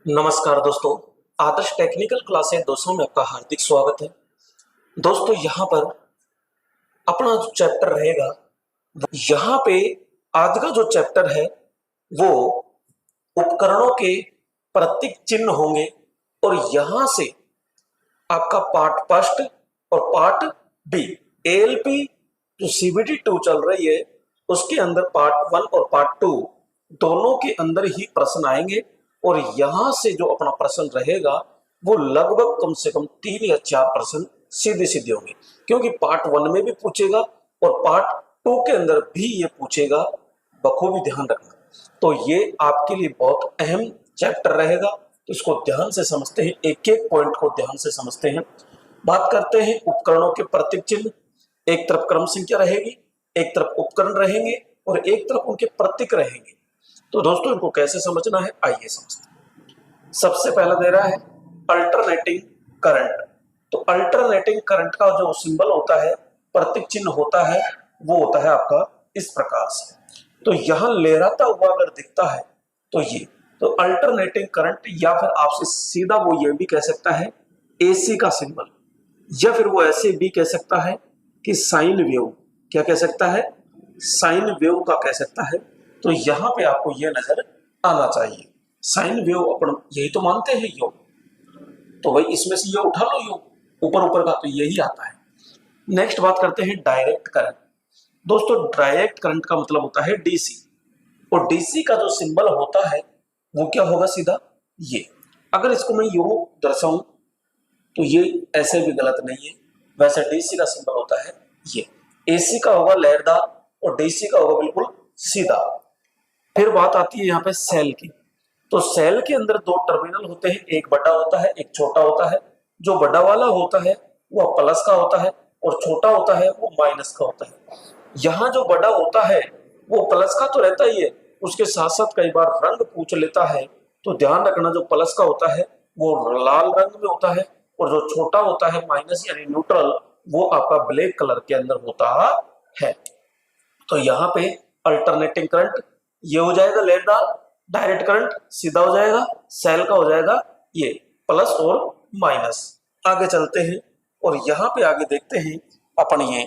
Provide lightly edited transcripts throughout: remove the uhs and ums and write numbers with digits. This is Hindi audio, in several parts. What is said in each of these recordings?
नमस्कार दोस्तों। आदर्श टेक्निकल क्लासेस 200 में आपका हार्दिक स्वागत है। दोस्तों यहाँ पर अपना जो चैप्टर रहेगा, यहाँ पे आज का जो चैप्टर है वो उपकरणों के प्रतीक चिन्ह होंगे और यहाँ से आपका पार्ट फर्स्ट और पार्ट बी एएलपी जो सीबीटी 2 चल रही है उसके अंदर पार्ट 1 और पार्ट 2 दोनों के अंदर ही प्रश्न आएंगे और यहां से जो अपना प्रश्न रहेगा वो लगभग कम से कम 3 या 4 प्रश्न सीधे सीधे होंगे, क्योंकि पार्ट 1 में भी पूछेगा और पार्ट 2 के अंदर भी ये पूछेगा। बखूबी ध्यान रखना। तो ये आपके लिए बहुत अहम चैप्टर रहेगा, तो इसको ध्यान से समझते हैं, एक एक पॉइंट को ध्यान से समझते हैं। बात करते हैं उपकरणों के प्रतीक चिन्ह। एक तरफ क्रम संख्या रहेगी, एक तरफ उपकरण रहेंगे और एक तरफ उनके प्रतीक रहेंगे। तो दोस्तों इनको कैसे समझना है, आइए समझते हैं। सबसे पहला दे रहा है अल्टरनेटिंग करंट। तो अल्टरनेटिंग करंट का जो सिंबल होता है, प्रतीक चिन्ह होता है, वो होता है आपका इस प्रकार से। तो यहां लहराता हुआ अगर दिखता है तो ये तो अल्टरनेटिंग करंट, या फिर आपसे सीधा वो ये भी कह सकता है एसी का सिंबल, या फिर वो ऐसे भी कह सकता है कि साइन वेव। क्या कह सकता है? साइन वेव का कह सकता है। तो यहां पे आपको ये नजर आना चाहिए। साइन वेव अपन यही तो मानते हैं योग, तो भाई इसमें से ये उठा लो योग ऊपर ऊपर का, तो यही आता है। नेक्स्ट बात करते हैं डायरेक्ट करंट। दोस्तों डायरेक्ट करंट का मतलब होता है डीसी, और डीसी का जो सिंबल होता है वो क्या होगा? सीधा ये। अगर इसको मैं यूं दर्शाऊं तो ये ऐसे भी गलत नहीं है, वैसे डीसी का सिंबल होता है ये। एसी का होगा लहरदार और डीसी का होगा बिल्कुल सीधा। फिर बात आती है यहाँ पे सेल की। तो सेल के अंदर दो टर्मिनल होते हैं, एक बड़ा होता है एक छोटा होता है। जो बड़ा वाला होता है वो प्लस का होता है और छोटा होता है वो माइनस का होता है। यहाँ जो बड़ा होता है वो प्लस का तो रहता ही है, उसके साथ साथ कई बार रंग पूछ लेता है। तो ध्यान रखना, जो प्लस का होता है वो लाल रंग में होता है और जो छोटा होता है माइनस यानी न्यूट्रल, वो आपका ब्लैक कलर के अंदर होता है। तो यहाँ पे अल्टरनेटिंग करंट ये हो जाएगा लहरदार, डायरेक्ट करंट सीधा हो जाएगा, सेल का हो जाएगा ये प्लस और माइनस। आगे चलते हैं और यहाँ पे आगे देखते हैं अपन ये।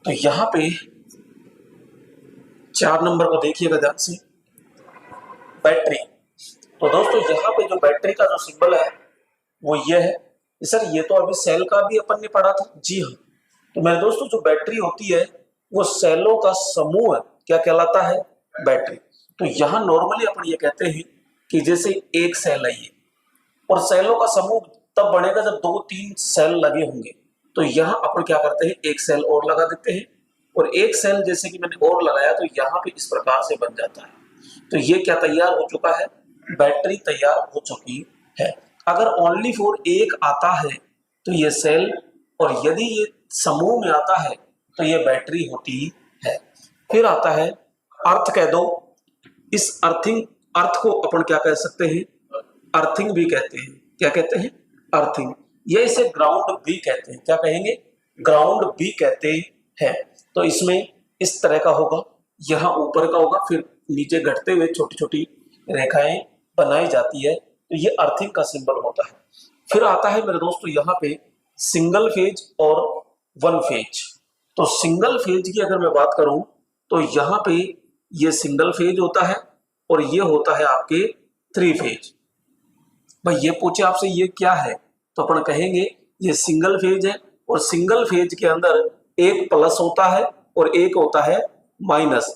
तो यहाँ पे 4 नंबर को देखिएगा ध्यान से, बैटरी। तो दोस्तों यहाँ पे जो बैटरी का जो सिंबल है वो ये है। सर ये तो अभी सेल का भी अपन ने पढ़ा था। जी हाँ। तो मेरे दोस्तों जो बैटरी होती है वो सेलों का समूह है। क्या कहलाता है? बैटरी। तो यहाँ नॉर्मली अपन ये कहते हैं कि जैसे एक सेल है ये, और सेलों का समूह तब बनेगा जब 2-3 सेल लगे होंगे। तो यहाँ अपन क्या करते हैं, एक सेल और लगा देते हैं, और एक सेल जैसे कि मैंने और लगाया तो यहाँ पे इस प्रकार से बन जाता है। तो ये क्या तैयार हो चुका है? बैटरी तैयार हो चुकी है। अगर ओनली फॉर एक आता है तो ये सेल, और यदि ये समूह में आता है तो ये बैटरी होती है। फिर आता है अर्थ कह दो। इस अर्थ को अपन क्या कह सकते हैं? अर्थिंग भी कहते हैं। क्या कहते हैं? अर्थिंग। ये इसे ग्राउंड भी कहते हैं। क्या कहेंगे? ग्राउंड भी कहते हैं। तो इसमें इस तरह का होगा, यहाँ ऊपर का होगा, फिर नीचे घटते हुए छोटी छोटी रेखाएं बनाई जाती है, तो ये अर्थिंग का सिंबल होता है। फिर आता है मेरे दोस्तों यहाँ पे सिंगल फेज और वन फेज। तो सिंगल फेज की अगर मैं बात करूं तो यहाँ पे ये सिंगल फेज होता है और ये होता है आपके 3 फेज। भाई ये पूछे आपसे ये क्या है, तो अपन कहेंगे ये सिंगल फेज है, और सिंगल फेज के अंदर एक प्लस होता है और एक होता है माइनस।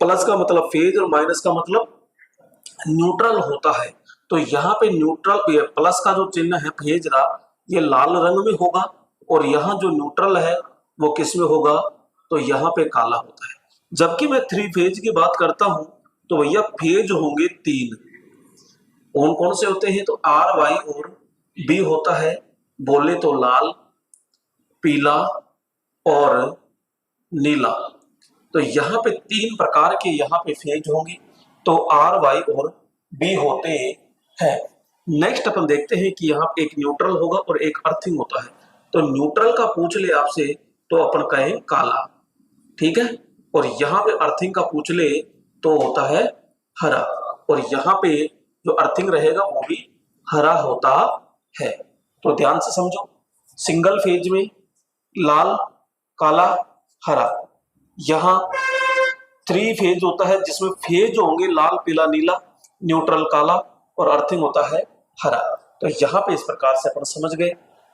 प्लस का मतलब फेज और माइनस का मतलब न्यूट्रल होता है। तो यहाँ पे न्यूट्रल, प्लस का जो चिन्ह है फेज का, ये लाल रंग में होगा, और यहाँ जो न्यूट्रल है वो किस में होगा? तो यहाँ पे काला होता है। जबकि मैं 3 फेज की बात करता हूं तो भैया फेज होंगे 3। कौन कौन से होते हैं? तो आर, वाई और बी होता है। बोले तो लाल, पीला और नीला। तो यहाँ पे 3 प्रकार के यहाँ पे फेज होंगे, तो आर, वाई और बी होते हैं। नेक्स्ट अपन देखते हैं कि यहाँ एक न्यूट्रल होगा और एक अर्थिंग होता है। तो न्यूट्रल का पूछ ले आपसे तो अपन कहें काला, ठीक है। और यहाँ पे अर्थिंग का पूछ ले तो होता है हरा, और यहाँ पे जो अर्थिंग रहेगा वो भी हरा होता है। तो ध्यान से समझो, सिंगल फेज में लाल, काला, हरा। यहां 3 फेज होता है जिसमें फेज होंगे लाल, पीला, नीला, न्यूट्रल काला और अर्थिंग होता है हरा। तो यहाँ पे इस प्रकार से अपन समझ गए।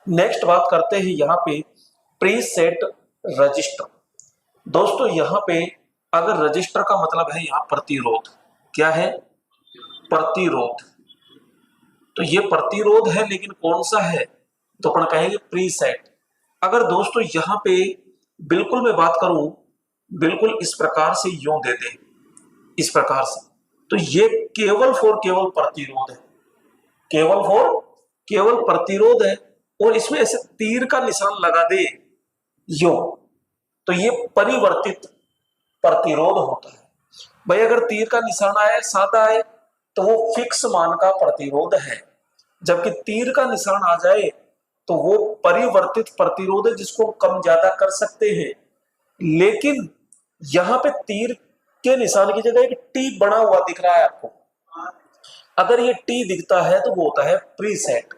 नेक्स्ट बात करते हैं यहाँ पे प्रीसेट रजिस्टर। दोस्तों यहाँ पे अगर रजिस्टर का मतलब है यहाँ प्रतिरोध, क्या है? प्रतिरोध। तो ये प्रतिरोध है, लेकिन कौन सा है? तो अपन कहेंगे प्रीसेट। अगर दोस्तों यहाँ पे बिल्कुल मैं बात करूं, बिल्कुल इस प्रकार से यूं दे दे, इस प्रकार से, तो ये केवल प्रतिरोध है, केवल प्रतिरोध है। और इसमें ऐसे तीर का निशान लगा दे यो, तो ये परिवर्तित प्रतिरोध होता है। भाई अगर तीर का निशान आए, सादा आए, तो वो फिक्स मान का प्रतिरोध है, जबकि तीर का निशान आ जाए तो वो परिवर्तित प्रतिरोध है, जिसको कम ज्यादा कर सकते हैं। लेकिन यहां पे तीर के निशान की जगह एक टी बना हुआ दिख रहा है आपको, अगर ये टी दिखता है तो वो होता है प्रीसेट।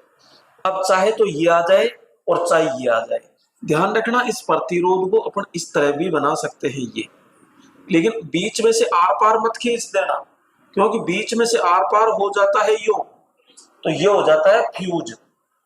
अब चाहे तो ये आ जाए और चाहे ये आ जाए। ध्यान रखना, इस प्रतिरोध को अपन इस तरह भी बना सकते हैं ये, लेकिन बीच में से आर पार मत खींच देना, क्योंकि बीच में से आर पार हो जाता है यो, तो ये हो जाता है फ्यूज।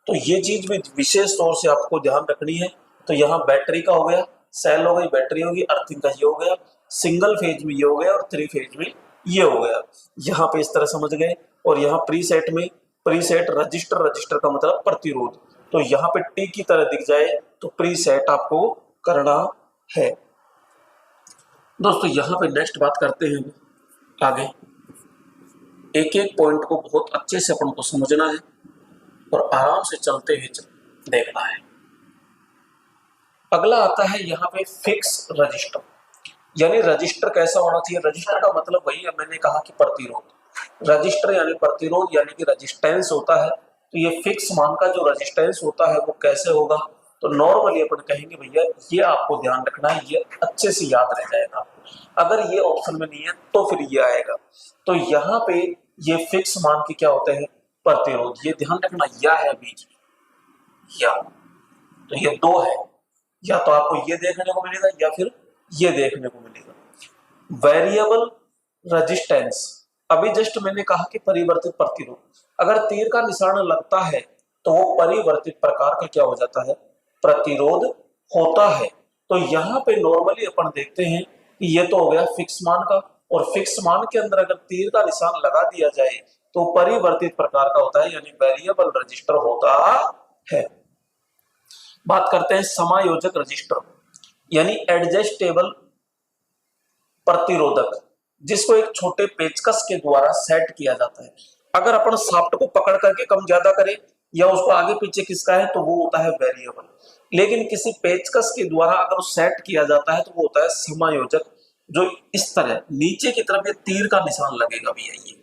तो ये चीज भी विशेष तौर से आपको ध्यान रखनी है। तो यहाँ बैटरी का हो गया, सेल हो गई, बैटरी होगी, अर्थिंग का ये हो गया, सिंगल फेज में ये हो गया और 3 फेज में ये हो गया। यहाँ पे इस तरह समझ गए। और यहाँ प्रीसेट में प्रीसेट रजिस्टर, रजिस्टर का मतलब प्रतिरोध, तो यहाँ पे टी की तरह दिख जाए तो प्रीसेट आपको करना है। दोस्तों यहाँ पे नेक्स्ट बात करते हैं आगे। एक एक पॉइंट को बहुत अच्छे से अपन को समझना है और आराम से चलते हुए देखना है। अगला आता है यहाँ पे फिक्स रजिस्टर, यानी रजिस्टर कैसा होना चाहिए? रजिस्टर का मतलब वही है, मैंने कहा कि प्रतिरोध। रजिस्टर यानी प्रतिरोध, यानी कि रजिस्टेंस होता है। तो ये फिक्स मान का जो रजिस्टेंस होता है वो कैसे होगा? तो नॉर्मली अपन कहेंगे भैया ये आपको ध्यान रखना है, ये अच्छे से याद रह जाएगा। अगर ये ऑप्शन में नहीं है तो फिर ये आएगा। तो यहाँ पे ये फिक्स मान के क्या होते हैं? प्रतिरोध। ये ध्यान रखना, या है बीच या, तो ये 2 है, या तो आपको ये देखने को मिलेगा या फिर ये देखने को मिलेगा। वेरिएबल रेजिस्टेंस, अभी जस्ट मैंने कहा कि परिवर्तित प्रतिरोध। अगर तीर का निशान लगता है तो वो परिवर्तित प्रकार का क्या हो जाता है? प्रतिरोध होता है। तो यहाँ पे नॉर्मली अपन देखते हैं कि ये तो हो गया फिक्स मान का, और फिक्स मान के अंदर अगर तीर का निशान लगा दिया जाए तो परिवर्तित प्रकार का होता है, यानी वेरिएबल रजिस्टर होता है। बात करते हैं समायोजक रजिस्टर, यानी एडजस्टेबल प्रतिरोधक, जिसको एक छोटे पेचकस के द्वारा सेट किया जाता है। अगर अपन शाफ्ट को पकड़ करके कम ज्यादा करें या उसको आगे पीछे खिसकाएं है तो वो होता है वेरिएबल, लेकिन किसी पेचकस के द्वारा अगर सेट किया जाता है तो वो होता है समायोजक। जो इस तरह नीचे की तरफ ये तीर का निशान लगेगा भैया, ये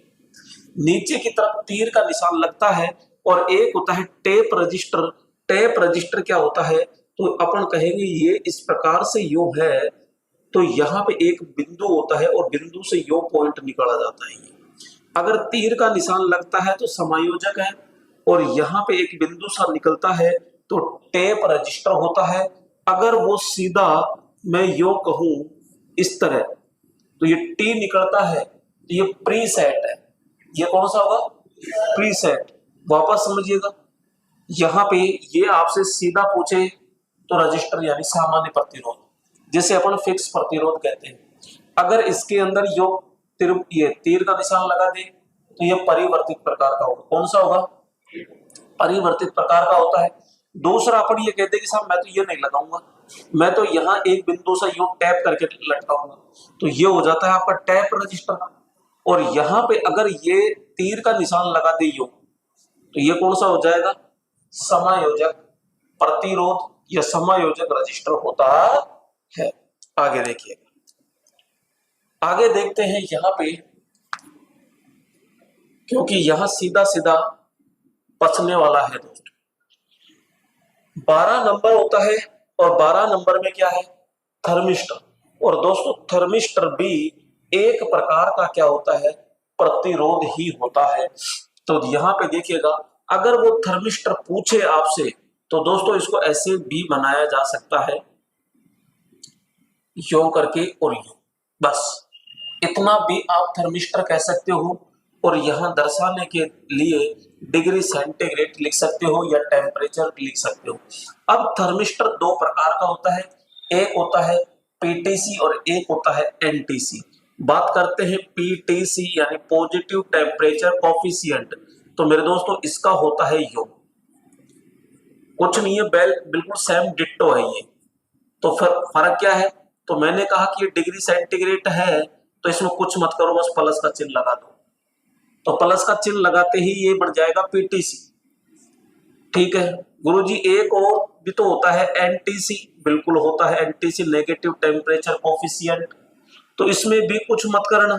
नीचे की तरफ तीर का निशान लगता है। और एक होता है टेप रजिस्टर। टेप रजिस्टर क्या होता है? तो अपन कहेंगे ये इस प्रकार से यो है, तो यहाँ पे एक बिंदु होता है और बिंदु से यो पॉइंट निकाला जाता है। ये अगर तीर का निशान लगता है तो समायोजक है, और यहाँ पे एक बिंदु सा निकलता है तो टेप रजिस्टर होता है। अगर वो सीधा मैं यो कहूं इस तरह, तो ये टी निकलता है तो ये प्रीसेट है। ये कौन सा होगा? प्रीसेट। वापस समझिएगा, यहाँ पे ये आपसे सीधा पूछे तो रजिस्टर यानी सामान्य प्रतिरोध, जिसे अपन फिक्स प्रतिरोध कहते हैं। अगर इसके अंदर ये तीर का निशान लगा दे तो ये परिवर्तित प्रकार का होगा। कौन सा होगा? परिवर्तित प्रकार का होता है। दूसरा अपन ये कहते हैं कि साहब मैं तो ये नहीं लगाऊंगा, मैं तो यहाँ एक बिंदु से यूं टैप करके लटकाऊंगा, तो ये हो जाता है आपका टैप रजिस्टर। और यहाँ पे अगर ये तीर का निशान लगा दे यूं, तो ये कौन सा हो जाएगा? समायोजक प्रतिरोध या समायोजक रजिस्टर होता है। आगे देखिएगा, आगे देखते हैं यहाँ पे, क्योंकि यहां सीधा सीधा पचने वाला है दोस्तों। 12 नंबर होता है और 12 नंबर में क्या है? थर्मिस्टर। और दोस्तों थर्मिस्टर भी एक प्रकार का क्या होता है? प्रतिरोध ही होता है। तो यहाँ पे देखिएगा, अगर वो थर्मिस्टर पूछे आपसे तो दोस्तों इसको ऐसे भी बनाया जा सकता है, यूं करके और यूं, बस इतना भी आप थर्मिस्टर कह सकते हो। और यहां दर्शाने के लिए डिग्री सेंटीग्रेड लिख सकते हो या टेम्परेचर लिख सकते हो। अब थर्मिस्टर दो प्रकार का होता है, एक होता है पीटीसी और एक होता है एनटीसी। बात करते हैं पीटीसी यानी पॉजिटिव टेम्परेचर कोफिशिएंट। तो मेरे दोस्तों इसका होता है यूं, कुछ नहीं है, बिल्कुल सेम डिट्टो है ये। तो फर्क क्या है? तो मैंने कहा कि ये डिग्री सेंटीग्रेड है तो इसमें कुछ मत करो, बस प्लस का चिन्ह लगा दो। तो प्लस का चिन्ह लगाते ही ये बन जाएगा पीटीसी। ठीक है गुरुजी, एक और भी तो होता है एनटीसी, बिल्कुल होता है एनटीसी, नेगेटिव टेम्परेचर कोफिशिएंट। तो इसमें भी कुछ मत करना,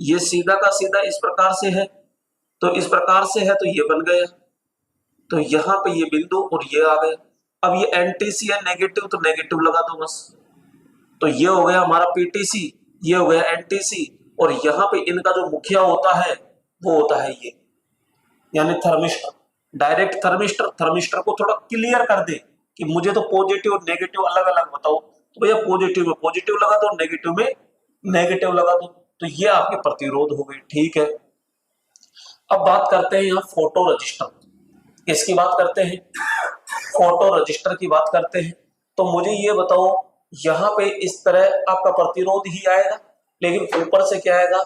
ये सीधा का सीधा इस प्रकार से है, तो इस प्रकार से है तो ये बन गया, तो यहाँ पे ये बिंदु और ये आ गया। अब ये एनटीसी है नेगेटिव, तो नेगेटिव लगा दो बस। तो ये हो गया हमारा पीटीसी, ये हो गया एनटीसी, और यहाँ पे इनका जो मुखिया होता है वो होता है ये, यानी थर्मिस्टर। डायरेक्ट थर्मिस्टर को थोड़ा क्लियर कर दे कि मुझे तो पॉजिटिव और नेगेटिव अलग अलग बताओ, तो भैया पॉजिटिव में पॉजिटिव लगा दो, नेगेटिव में नेगेटिव लगा दो। तो ये आपके प्रतिरोध हो गए। ठीक है, अब बात करते हैं यहाँ फोटो रजिस्टर, इसकी बात करते हैं, फोटो रजिस्टर की बात करते हैं। तो मुझे ये बताओ, यहाँ पे इस तरह आपका प्रतिरोध ही आएगा, लेकिन ऊपर से क्या आएगा,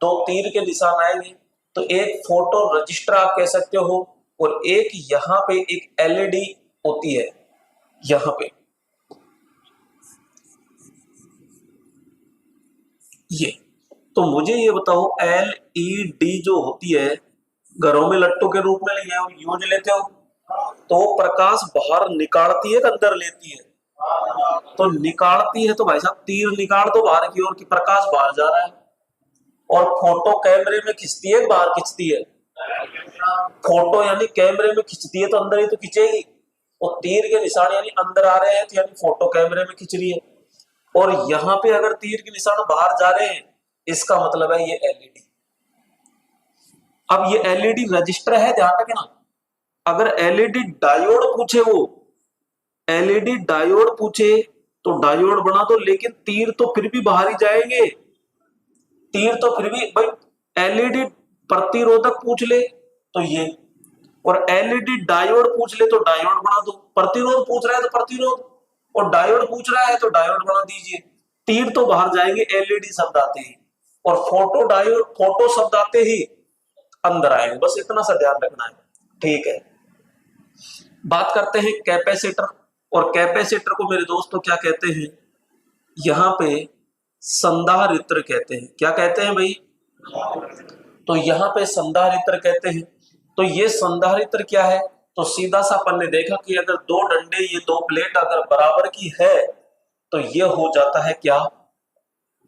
दो तीर के निशान आएंगे। तो एक फोटो रजिस्टर आप कह सकते हो, और एक यहाँ पे एक एलईडी होती है यहाँ पे, ये। तो मुझे ये बताओ, एलईडी जो होती है, घरों में लट्टू के रूप में यूज लेते हो, तो प्रकाश बाहर निकालती है कि अंदर लेती है? तो निकालती है, तो भाई साहब तीर निकाल दो बाहर की ओर, की प्रकाश बाहर जा रहा है। और फोटो कैमरे में खिंचती है, बाहर खिंचती है? फोटो यानी कैमरे में खिंचती है तो अंदर ही तो खिंचेगी, और तीर के निशान यानी अंदर आ रहे हैं, तो यानी फोटो कैमरे में खिंच रही है। और यहाँ पे अगर तीर के निशान बाहर जा रहे हैं, इसका मतलब है ये एलईडी। अब ये एलईडी रजिस्टर है, ध्यान रखना। अगर एलईडी डायोड पूछे, वो एलईडी डायोड पूछे तो डायोड बना दो, लेकिन तीर तो फिर भी बाहर ही जाएंगे, तीर तो फिर भी भाई। एलईडी प्रतिरोधक पूछ ले तो ये, और एलईडी डायोड पूछ ले तो डायोड बना दो। प्रतिरोध पूछ रहा है तो प्रतिरोध, और डायोड पूछ रहा है तो डायोड बना दीजिए। तीर तो बाहर जाएंगे एलईडी शब्द आते ही, और फोटो डायोड फोटो शब्द आते ही अंदर आएंगे, बस इतना सा ध्यान रखना है। ठीक है, बात करते हैं कैपेसिटर, और कैपेसिटर को मेरे दोस्तों क्या कहते हैं, यहाँ पे संधारित्र कहते हैं। क्या कहते हैं भाई? तो यहाँ पे संधारित्र कहते हैं। तो ये संधारित्र क्या है? तो सीधा सा अपन ने देखा कि अगर दो डंडे, ये दो प्लेट अगर बराबर की है तो ये हो जाता है क्या,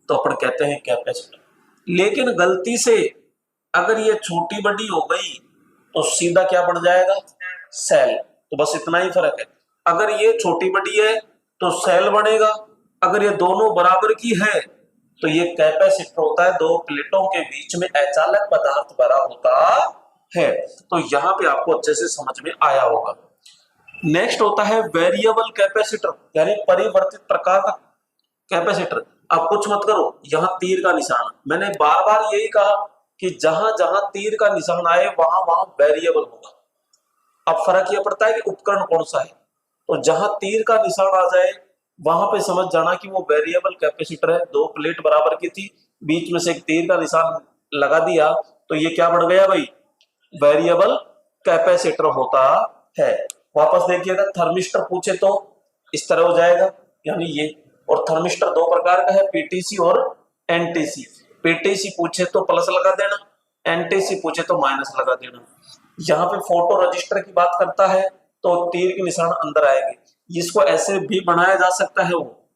तो अपन कहते हैं कैपेसिटर। लेकिन गलती से अगर ये छोटी बड़ी हो गई तो सीधा क्या बन जाएगा, सेल। तो बस इतना ही फर्क है, अगर ये छोटी बड़ी है तो सेल बनेगा, अगर ये दोनों बराबर की है तो ये कैपेसिटर होता है, दो प्लेटों के बीच में अचालक पदार्थ भरा होता है। तो यहाँ पे आपको अच्छे से समझ में आया होगा। नेक्स्ट होता है वेरिएबल कैपेसिटर, यानी परिवर्तित प्रकार का कैपेसिटर। अब कुछ मत करो, यहाँ तीर का निशान, मैंने बार बार यही कहा कि जहां जहां तीर का निशान आए वहां वहां वेरिएबल होगा। अब फर्क यह पड़ता है कि उपकरण कौन सा है, तो जहां तीर का निशान आ जाए वहां पे समझ जाना कि वो वेरिएबल कैपेसिटर है। दो प्लेट बराबर की थी, बीच में से एक तीर का निशान लगा दिया तो ये क्या बन गया भाई, वेरिएबल कैपेसिटर होता है। वापस देखिएगा, थर्मिस्टर पूछे तो इस तरह हो जाएगा, यानी ये। और थर्मिस्टर दो प्रकार का है, पीटीसी और एनटीसी। पीटीसी पूछे तो प्लस लगा देना, एनटीसी पूछे तो माइनस लगा देना। यहाँ पे फोटो रजिस्टर की बात करता है तो तीर के निशान अंदर आएंगे। इसको ऐसे भी बनाया जा सकता है, वो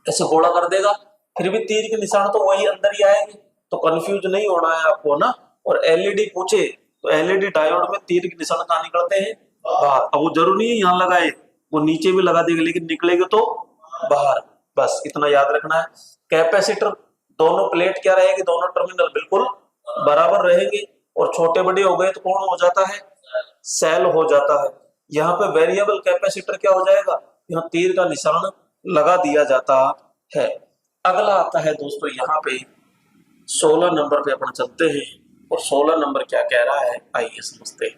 ऐसे गोला कर देगा, फिर भी तीर के निशान तो वही अंदर ही आएंगे, तो कंफ्यूज नहीं होना है आपको ना। और एलईडी पूछे तो एलईडी डायोड में तीर के निशान कहाँ निकलते हैं, बाहर। अब वो जरूरी नहीं है यहाँ लगाए, वो नीचे भी लगा देगा, लेकिन निकलेगा तो बाहर, बस इतना याद रखना है। कैपेसिटर दोनों प्लेट क्या रहेगी, दोनों टर्मिनल बिल्कुल बराबर रहेंगे, और छोटे बड़े हो गए तो कौन हो जाता है, सेल हो जाता है। यहाँ पे वेरिएबल कैपेसिटर क्या हो जाएगा, यहाँ तीर का निशान लगा दिया जाता है। अगला आता है दोस्तों यहाँ पे 16 नंबर पे अपन चलते हैं, और 16 नंबर क्या कह रहा है, आइए समझते हैं।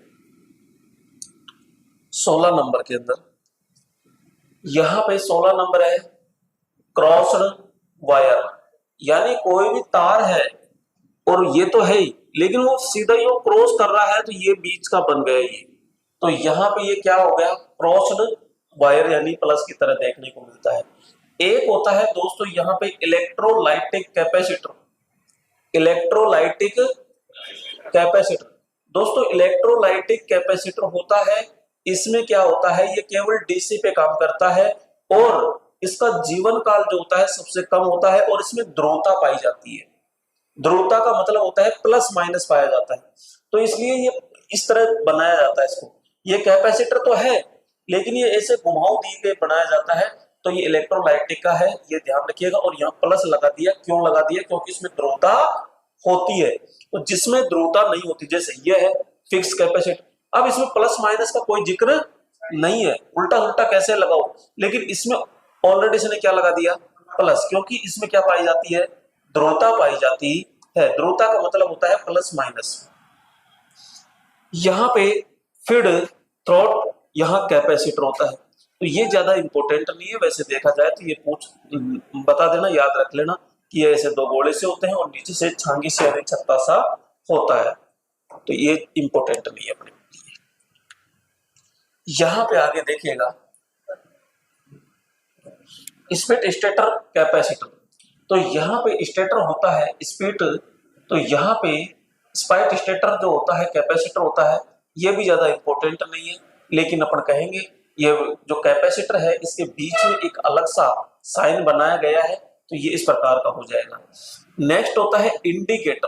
16 नंबर के अंदर यहाँ पे 16 नंबर है क्रॉस्ड वायर, यानी कोई भी तार है और ये तो है ही, लेकिन वो सीधा ही वो क्रॉस कर रहा है, तो ये बीच का बन गया ये। तो यहाँ पे ये क्या हो गया, क्रॉस्ड वायर, यानी प्लस की तरह देखने को मिलता है। एक होता है दोस्तों यहाँ पे इलेक्ट्रोलाइटिक कैपेसिटर, इलेक्ट्रोलाइटिक कैपेसिटर। दोस्तों इलेक्ट्रोलाइटिक कैपेसिटर होता है, इसमें क्या होता है, ये केवल डीसी पे काम करता है, और इसका जीवन काल जो होता है सबसे कम होता है, और इसमें ध्रुवता पाई जाती है। ध्रुवता का मतलब होता है प्लस माइनस पाया जाता है, तो इसलिए ये इस तरह बनाया जाता है इसको। ये कैपेसिटर तो है, लेकिन ये ऐसे घुमाव दिए गए बनाया जाता है, तो ये इलेक्ट्रोलाइटिक का है, ये ध्यान रखिएगा। और यहाँ प्लस लगा दिया, क्यों लगा दिया, क्योंकि इसमें ध्रुवता होती है। तो जिसमें ध्रुवता नहीं होती, जैसे ये है फिक्स कैपेसिटर, अब इसमें प्लस माइनस का कोई जिक्र नहीं है, उल्टा उल्टा कैसे लगाओ, लेकिन इसमें ऑलरेडी इसने क्या लगा दिया, प्लस, क्योंकि इसमें क्या पाई जाती है, ध्रुवता पाई जाती है। ध्रुवता का मतलब होता है प्लस माइनस। यहाँ पे फीड थ्रोट, यहाँ कैपेसिटर होता है, तो ये ज्यादा इंपॉर्टेंट नहीं है वैसे देखा जाए तो। ये पूछ बता देना, याद रख लेना कि ये ऐसे दो गोले से होते हैं और नीचे से छांगी से यानी छत्ता सा होता है, तो ये इंपॉर्टेंट नहीं है अपने लिए। यहाँ पे आगे देखिएगा स्पीड स्टेटर कैपेसिटर, तो यहाँ पे स्टेटर होता है स्पीड, तो यहाँ पे स्पाइट स्टेटर जो होता है कैपेसिटर होता है, ये भी ज्यादा इंपॉर्टेंट नहीं है, लेकिन अपन कहेंगे ये जो कैपेसिटर है इसके बीच में एक अलग सा साइन बनाया गया है, तो ये इस प्रकार का हो जाएगा। नेक्स्ट होता है इंडिकेटर,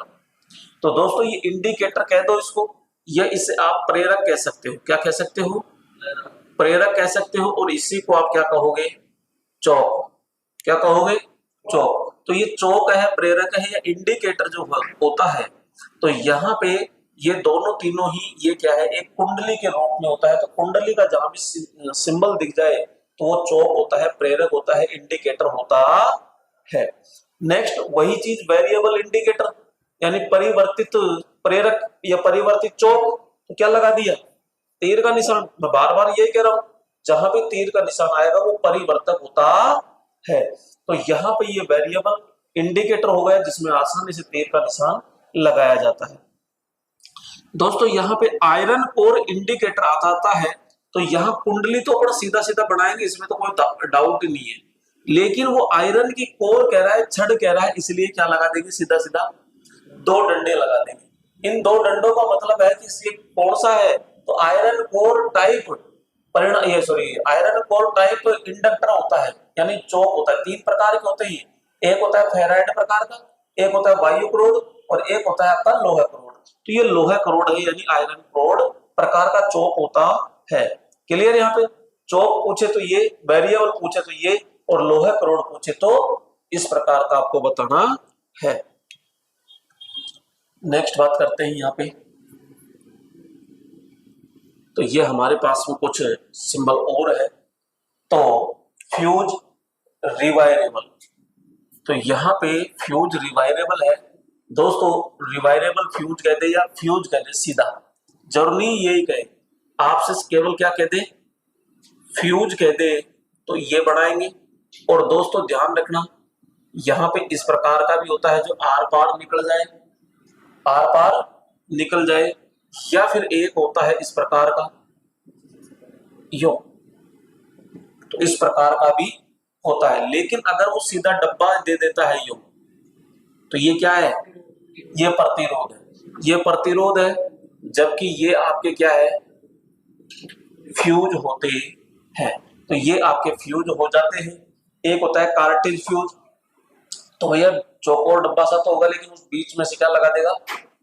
तो दोस्तों ये इंडिकेटर कह दो इसको, या इसे आप प्रेरक कह सकते हो, क्या कह सकते हो, प्रेरक कह सकते हो, और इसी को आप क्या कहोगे, चौक, क्या कहोगे, चौक। तो ये चौक है, प्रेरक है, या इंडिकेटर जो होता है, तो यहाँ पे ये दोनों तीनों ही ये क्या है, एक कुंडली के रूप में होता है, तो कुंडली का जहां भी सिंबल दिख जाए तो वो चौक होता है, प्रेरक होता है, इंडिकेटर होता है। नेक्स्ट वही चीज वेरिएबल इंडिकेटर, यानी परिवर्तित प्रेरक या परिवर्तित चौक, तो क्या लगा दिया, तीर का निशान। मैं बार बार यही कह रहा हूं, जहां भी तीर का निशान आएगा वो परिवर्तक होता है, तो यहाँ पे ये वेरिएबल इंडिकेटर हो गया जिसमें आसानी से तीर का निशान लगाया जाता है। दोस्तों यहाँ पे आयरन कोर इंडिकेटर आता है, तो यहाँ कुंडली तो अपन सीधा सीधा बनाएंगे, इसमें तो कोई डाउट नहीं है, लेकिन वो आयरन की कोर कह रहा है, छड़ कह रहा है, इसलिए क्या लगा देंगे, सीधा सीधा दो डंडे लगा देंगे। इन दो डंडों का मतलब है कि ये कौन सा है, तो आयरन कोर टाइप परिणाम, ये sorry iron core type inductor होता है, यानी चौक होता है। तीन प्रकार के होते हैं, एक होता है फेराइट प्रकार का, एक होता है वायु क्रोड, और एक होता है आपका लोहा क्रोड। तो ये लोहा क्रोड है, यानी आयरन क्रोड प्रकार का चौक होता है। क्लियर, यहाँ पे चौक पूछे तो ये, वेरिएबल पूछे तो ये, और लोहा क्रोड पूछे तो इस प्रकार का आपको बताना है। नेक्स्ट बात करते हैं यहाँ पे, तो ये हमारे पास में कुछ सिंबल और है, तो फ्यूज रिवायरेबल, तो यहाँ पे फ्यूज रिवायरेबल है दोस्तों। रिवायरेबल फ्यूज कहते या फ्यूज कहते, सीधा जरूरी यही कहे, आपसे केवल क्या कहते, फ्यूज कहते, तो ये बनाएंगे। और दोस्तों ध्यान रखना, यहाँ पे इस प्रकार का भी होता है जो आर पार निकल जाए, आर पार निकल जाए, या फिर एक होता है इस प्रकार का यो, तो इस प्रकार का भी होता है। लेकिन अगर वो सीधा डब्बा दे देता है यो, तो ये क्या है, ये प्रतिरोध है, ये प्रतिरोध है, जबकि ये आपके क्या है, फ्यूज होते हैं, तो ये आपके फ्यूज हो जाते हैं। एक होता है कार्टेज फ्यूज, तो भैया चौकोर डब्बा सा तो होगा, लेकिन उस बीच में से क्या लगा देगा,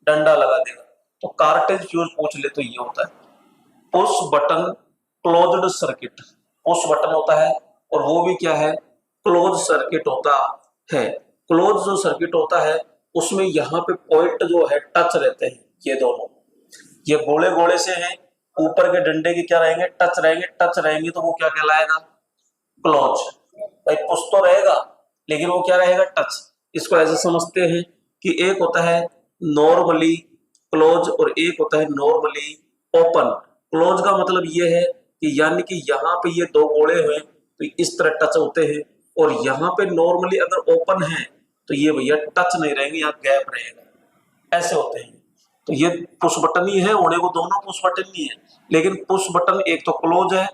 डंडा लगा देगा, तो कार्टेज फ्यूज पूछ ले तो ये होता है push button closed circuit, push button होता है और वो भी क्या है, क्लोज सर्किट होता है। क्लोज जो सर्किट होता है उसमें यहाँ पे पॉइंट जो है टच रहते हैं, ये दोनों, ये गोले गोले से हैं, ऊपर के डंडे के क्या रहेंगे, टच रहेंगे तो वो क्या कहलाएगा, क्लोज। भाई पुश तो रहेगा लेकिन वो क्या रहेगा, टच। इसको ऐसे समझते हैं कि एक होता है नॉर्मली क्लोज और एक होता है नॉर्मली ओपन। क्लोज का मतलब ये है कि यानी कि यहाँ पे ये दो गोले हैं तो इस तरह टच होते हैं, और यहाँ पे नॉर्मली अगर ओपन है तो ये भैया टच नहीं रहेंगे, यहाँ गैप रहेगा, ऐसे होते हैं। तो ये पुश बटन ही है, होने को दोनों पुश बटन ही है, लेकिन पुश बटन एक तो क्लोज है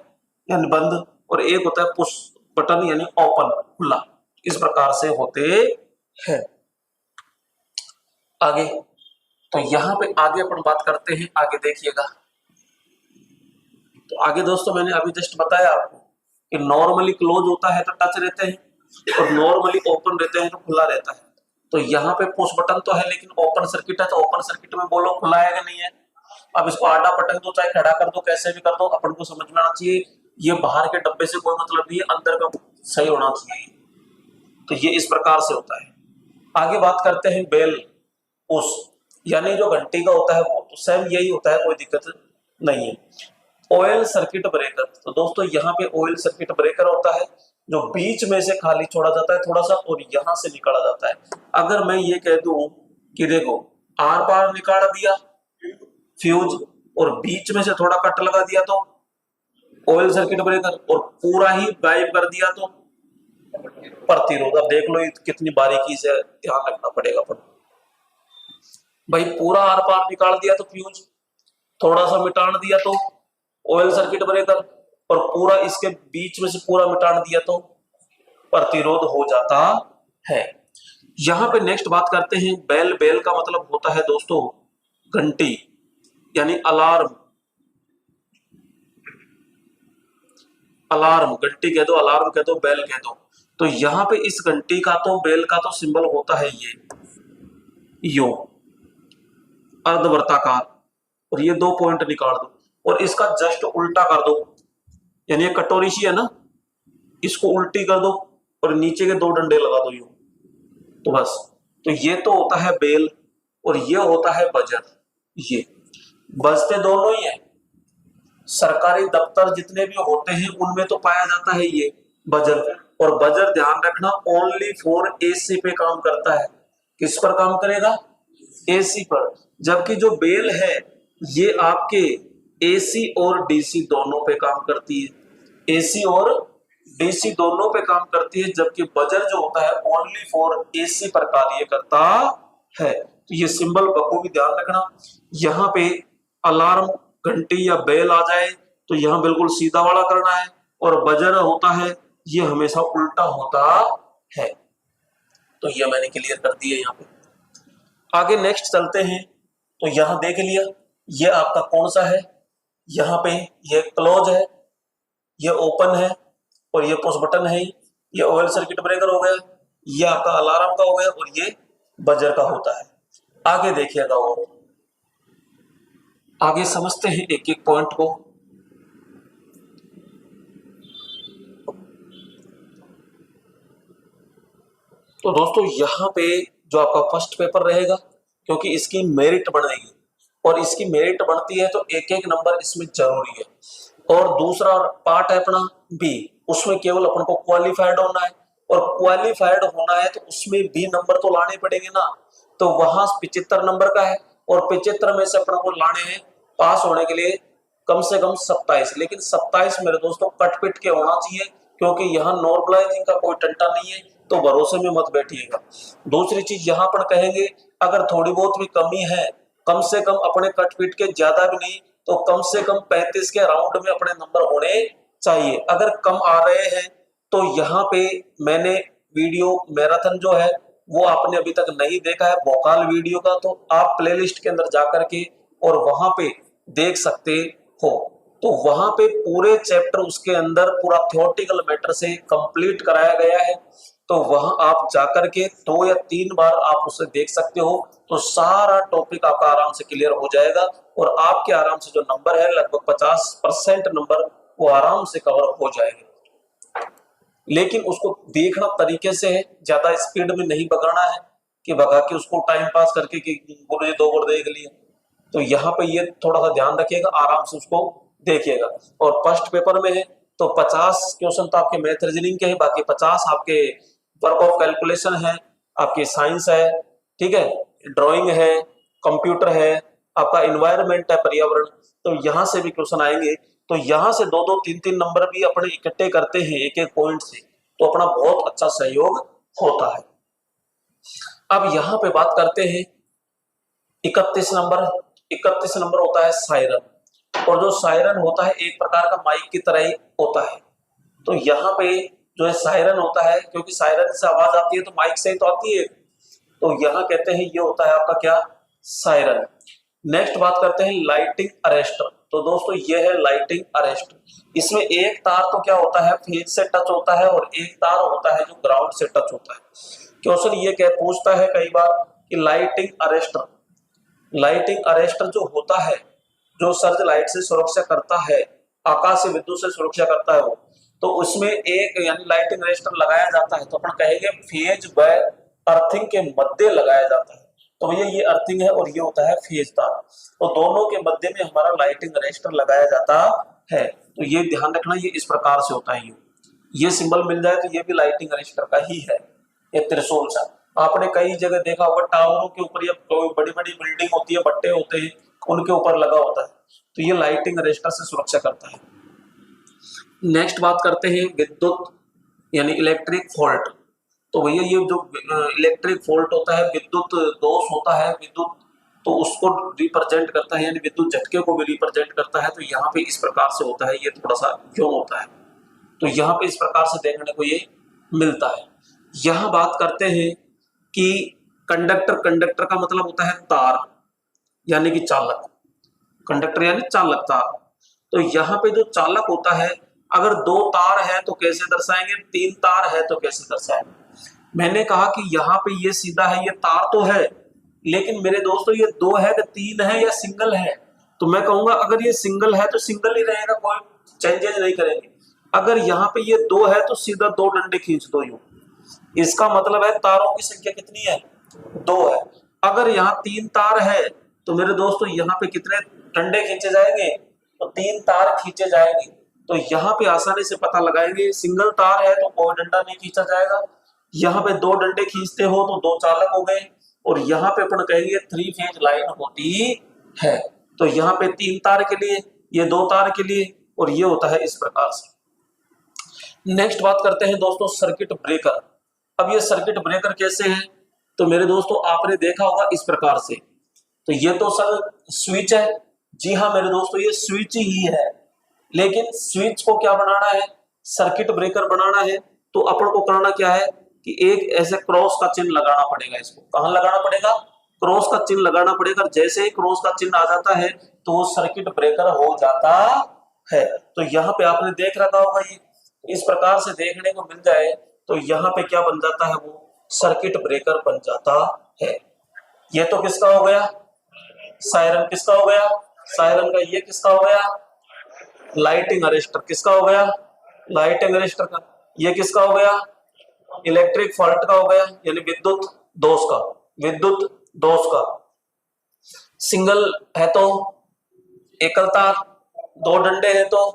यानी बंद, और एक होता है पुश बटन यानी ओपन, खुला। इस प्रकार से होते हैं। आगे, तो यहाँ पे आगे अपन बात करते हैं, आगे देखिएगा। तो आगे दोस्तों मैंने अभी जस्ट बताया आपको कि नॉर्मली क्लोज होता है तो टच रहते हैं, और नॉर्मली ओपन रहते हैं तो खुला रहता है। तो यहाँ पे पुश बटन तो है लेकिन ओपन सर्किट है, तो ओपन सर्किट में बोलो खुला है कि नहीं है। अब इसको आड़ा पटक दो चाहे खड़ा कर दो, कैसे भी कर दो, अपन को समझ में आना चाहिए ये बाहर के डब्बे से कोई मतलब नहीं है, अंदर का सही होना चाहिए। तो ये इस प्रकार से होता है। आगे बात करते हैं बेल पुश, यानी जो घंटी का होता है वो तो सेम यही होता है, कोई दिक्कत नहीं है। ऑयल सर्किट ब्रेकर, तो दोस्तों यहाँ पे ऑयल सर्किट ब्रेकर होता है जो बीच में से खाली छोड़ा जाता है थोड़ा सा और यहां से निकाला जाता है। अगर मैं ये कह दूं कि देखो आर पार निकाल दिया फ्यूज और बीच में से थोड़ा कट लगा दिया तो ऑयल सर्किट ब्रेकर, और पूरा ही गायब कर दिया तो प्रतिरोध। अब देख लो कितनी बारीकी से ध्यान रखना पड़ेगा अपन। भाई पूरा आर पार निकाल दिया तो फ्यूज, थोड़ा सा मिटान दिया तो ऑयल सर्किट ब्रेकर, और पूरा इसके बीच में से पूरा मिटान दिया तो प्रतिरोध हो जाता है। यहां पे नेक्स्ट बात करते हैं बेल। बेल का मतलब होता है दोस्तों घंटी यानी अलार्म। अलार्म घंटी कह दो, अलार्म कह दो, बेल कह दो। तो यहाँ पे इस घंटी का तो बेल का तो सिंबल होता है ये यो अर्धवर्ताकार, और ये दो पॉइंट निकाल दो और इसका जस्ट उल्टा कर दो, यानी ये कटोरी सी है ना, इसको उल्टी कर दो और नीचे के दो डंडे लगा दो यूं, तो बस। तो ये तो होता है बेल और ये होता है बजर। ये बजते दोनों ही है, सरकारी दफ्तर जितने भी होते हैं उनमें तो पाया जाता है ये बजर। और बजर ध्यान रखना ओनली फॉर एसी पे काम करता है। किस पर काम करेगा, एसी पर। जबकि जो बेल है ये आपके एसी और डीसी दोनों पे काम करती है, एसी और डीसी दोनों पे काम करती है, जबकि बजर जो होता है ओनली फॉर एसी पर कार्य करता है। तो ये सिंबल बखूबी ध्यान रखना। यहाँ पे अलार्म घंटी या बेल आ जाए तो यहाँ बिल्कुल सीधा वाला करना है, और बजर होता है ये हमेशा उल्टा होता है। तो ये मैंने क्लियर कर दिया। यहाँ पे आगे नेक्स्ट चलते हैं। तो यहाँ देख लिया ये आपका कौन सा है, यहाँ पे ये क्लोज है, ये ओपन है और ये पुश बटन है। ये ऑयल सर्किट ब्रेकर हो गया, ये आपका अलार्म का हो गया और ये बजर का होता है। आगे देखिएगा और आगे समझते हैं एक एक पॉइंट को। तो दोस्तों यहाँ पे जो आपका फर्स्ट पेपर रहेगा, क्योंकि इसकी मेरिट बढ़ेगी और इसकी मेरिट बढ़ती है तो एक एक नंबर इसमें जरूरी है। और दूसरा पार्ट है अपना बी, उसमें केवल अपन को क्वालिफाइड होना है, और क्वालिफाइड होना है तो उसमें भी नंबर तो लाने पड़ेंगे ना। तो वहां 75 नंबर का है और 75 में से अपन को लाने हैं पास होने के लिए कम से कम 27। लेकिन 27 मेरे दोस्तों कट पिट के होना चाहिए, क्योंकि यहाँ नॉर्मलाइजिंग का कोई टंटा नहीं है, तो भरोसे में मत बैठिएगा। दूसरी चीज यहाँ पर कहेंगे अगर थोड़ी बहुत भी कमी है, कम से कम अपने कट पिट के ज्यादा भी नहीं तो कम से कम 35 के राउंड में अपने नंबर होने चाहिए। अगर कम आ रहे हैं तो यहाँ पे मैंने वीडियो मैराथन जो है वो आपने अभी तक नहीं देखा है भोकाल वीडियो का, तो आप प्लेलिस्ट के अंदर जाकर के और वहां पे देख सकते हो। तो वहां पे पूरे चैप्टर उसके अंदर पूरा थ्योरेटिकल मैटर से कंप्लीट कराया गया है। तो वहां आप जाकर के 2 या 3 बार आप उसे देख सकते हो, तो सारा टॉपिक आपका आराम से क्लियर हो जाएगा और आपके आराम से जो नंबर है लगभग 50% नंबर वो आराम से कवर हो जाएंगे। लेकिन उसको देखना तरीके से है, ज्यादा स्पीड में नहीं भगाना है कि भगा के उसको टाइम पास करके कि गुरुजी 2 बार देख लिया। तो यहाँ पे ये थोड़ा सा ध्यान रखिएगा, आराम से उसको देखिएगा। और फर्स्ट पेपर में है तो 50 क्वेश्चन तो आपके मैथ रीजनिंग के हैं, बाकी 50 आपके वर्क ऑफ कैलकुलेशन है, आपकी साइंस है, ठीक है, ड्राइंग है, कंप्यूटर है, आपका इन्वायरमेंट है, पर्यावरण। तो यहाँ से भी क्वेश्चन आएंगे। तो यहाँ से 2-2 3-3 नंबर भी अपने इकट्ठे करते हैं एक एक पॉइंट से, तो अपना बहुत अच्छा सहयोग होता है। अब यहाँ पे बात करते हैं 31 नंबर। 31 नंबर होता है सायरन। और जो सायरन होता है एक प्रकार का माइक की तरह ही होता है। तो यहाँ पे जो है सायरन होता है, क्योंकि सायरन से आवाज आती है तो माइक से ही तो आती है, तो यहाँ कहते हैं ये होता है आपका क्या, सायरन। नेक्स्ट बात करते हैं लाइटिंग अरेस्टर। तो दोस्तों ये है लाइटिंग अरेस्टर। इसमें एक तार तो क्या होता है, फेज से टच होता है, और एक तार होता है जो ग्राउंड से टच होता है। क्वेश्चन ये क्या पूछता है कई बार कि लाइटिंग अरेस्टर जो होता है, जो सर्च लाइट से सुरक्षा करता है, आकाशीय विद्युत से सुरक्षा करता है वो, तो उसमें एक यानी लाइटिंग अरेस्टर लगाया जाता है। तो अपन कहेंगे फेज व अर्थिंग के मध्य लगाया जाता है। तो भैया ये अर्थिंग है और ये होता है फेज तार, तो दोनों के मध्य में हमारा लाइटिंग अरेस्टर लगाया जाता है। तो ये ध्यान रखना, ये इस प्रकार से होता है। ये सिंबल मिल जाए तो ये भी लाइटिंग अरेस्टर का ही है। ये त्रिशूल सा आपने कई जगह देखा होगा, टावरों के ऊपर या कोई बड़ी बड़ी बिल्डिंग होती है, बट्टे होते हैं, उनके ऊपर लगा होता है। तो ये लाइटिंग अरेस्टर से सुरक्षा करता है। नेक्स्ट बात करते हैं विद्युत यानी इलेक्ट्रिक फॉल्ट। तो भैया ये जो इलेक्ट्रिक फॉल्ट होता है, विद्युत दोष होता है, विद्युत तो उसको रिप्रेजेंट करता है, यानी विद्युत झटके को भी रिप्रेजेंट करता है। तो यहाँ पे इस प्रकार से होता है, ये थोड़ा सा क्यों होता है, तो यहाँ पे इस प्रकार से देखने को ये मिलता है। यहाँ बात करते हैं कि कंडक्टर का मतलब होता है तार यानी कि चालक, कंडक्टर यानी चालक तार। तो यहाँ पे जो चालक होता है, अगर 2 तार है तो कैसे दर्शाएंगे, 3 तार है तो कैसे दर्शाएंगे। मैंने कहा कि यहाँ पे ये सीधा है, ये तार तो है, लेकिन मेरे दोस्तों ये 2 है कि 3 है या सिंगल है। तो मैं कहूंगा अगर ये सिंगल है तो सिंगल ही रहेगा, कोई चेंजेस नहीं करेंगे। अगर यहाँ पे ये 2 है तो सीधा 2 डंडे खींच दो यूं, इसका मतलब है तारों की संख्या कितनी है, 2 है। अगर यहाँ 3 तार है तो मेरे दोस्तों यहाँ पे कितने डंडे खींचे जाएंगे, तो 3 तार खींचे जाएंगे। तो यहाँ पे आसानी से पता लगाएंगे, सिंगल तार है तो कोई डंडा नहीं खींचा जाएगा, यहाँ पे 2 डंडे खींचते हो तो 2 चालक हो गए, और यहाँ पे अपन कहेंगे 3 फेज लाइन होती है। तो यहाँ पे 3 तार के लिए, ये 2 तार के लिए, और ये होता है इस प्रकार से। नेक्स्ट बात करते हैं दोस्तों सर्किट ब्रेकर। अब ये सर्किट ब्रेकर कैसे है, तो मेरे दोस्तों आपने देखा होगा इस प्रकार से। तो ये तो सर स्विच है, जी हाँ मेरे दोस्तों ये स्विच ही है, लेकिन स्विच को क्या बनाना है, सर्किट ब्रेकर बनाना है। तो अपन को करना क्या है कि एक ऐसे क्रॉस का चिन्ह लगाना पड़ेगा। इसको कहाँ लगाना पड़ेगा, क्रॉस का चिन्ह लगाना पड़ेगा। जैसे ही क्रॉस का चिन्ह आ जाता है तो वो सर्किट ब्रेकर हो जाता है। तो यहाँ पे आपने देख रखा होगा, ये इस प्रकार से देखने को मिल जाए तो यहाँ पे क्या बन जाता है, वो सर्किट ब्रेकर बन जाता है। ये तो किसका हो गया, सायरन किसका हो गया, सायरन का। ये किसका हो गया, लाइटिंग अरेस्टर किसका हो गया, लाइटिंग अरेस्टर का। ये किसका हो गया, इलेक्ट्रिक फॉल्ट का हो गया, यानी विद्युत दोष का, विद्युत दोष का। सिंगल है तो एकल तार, 2 डंडे हैं तो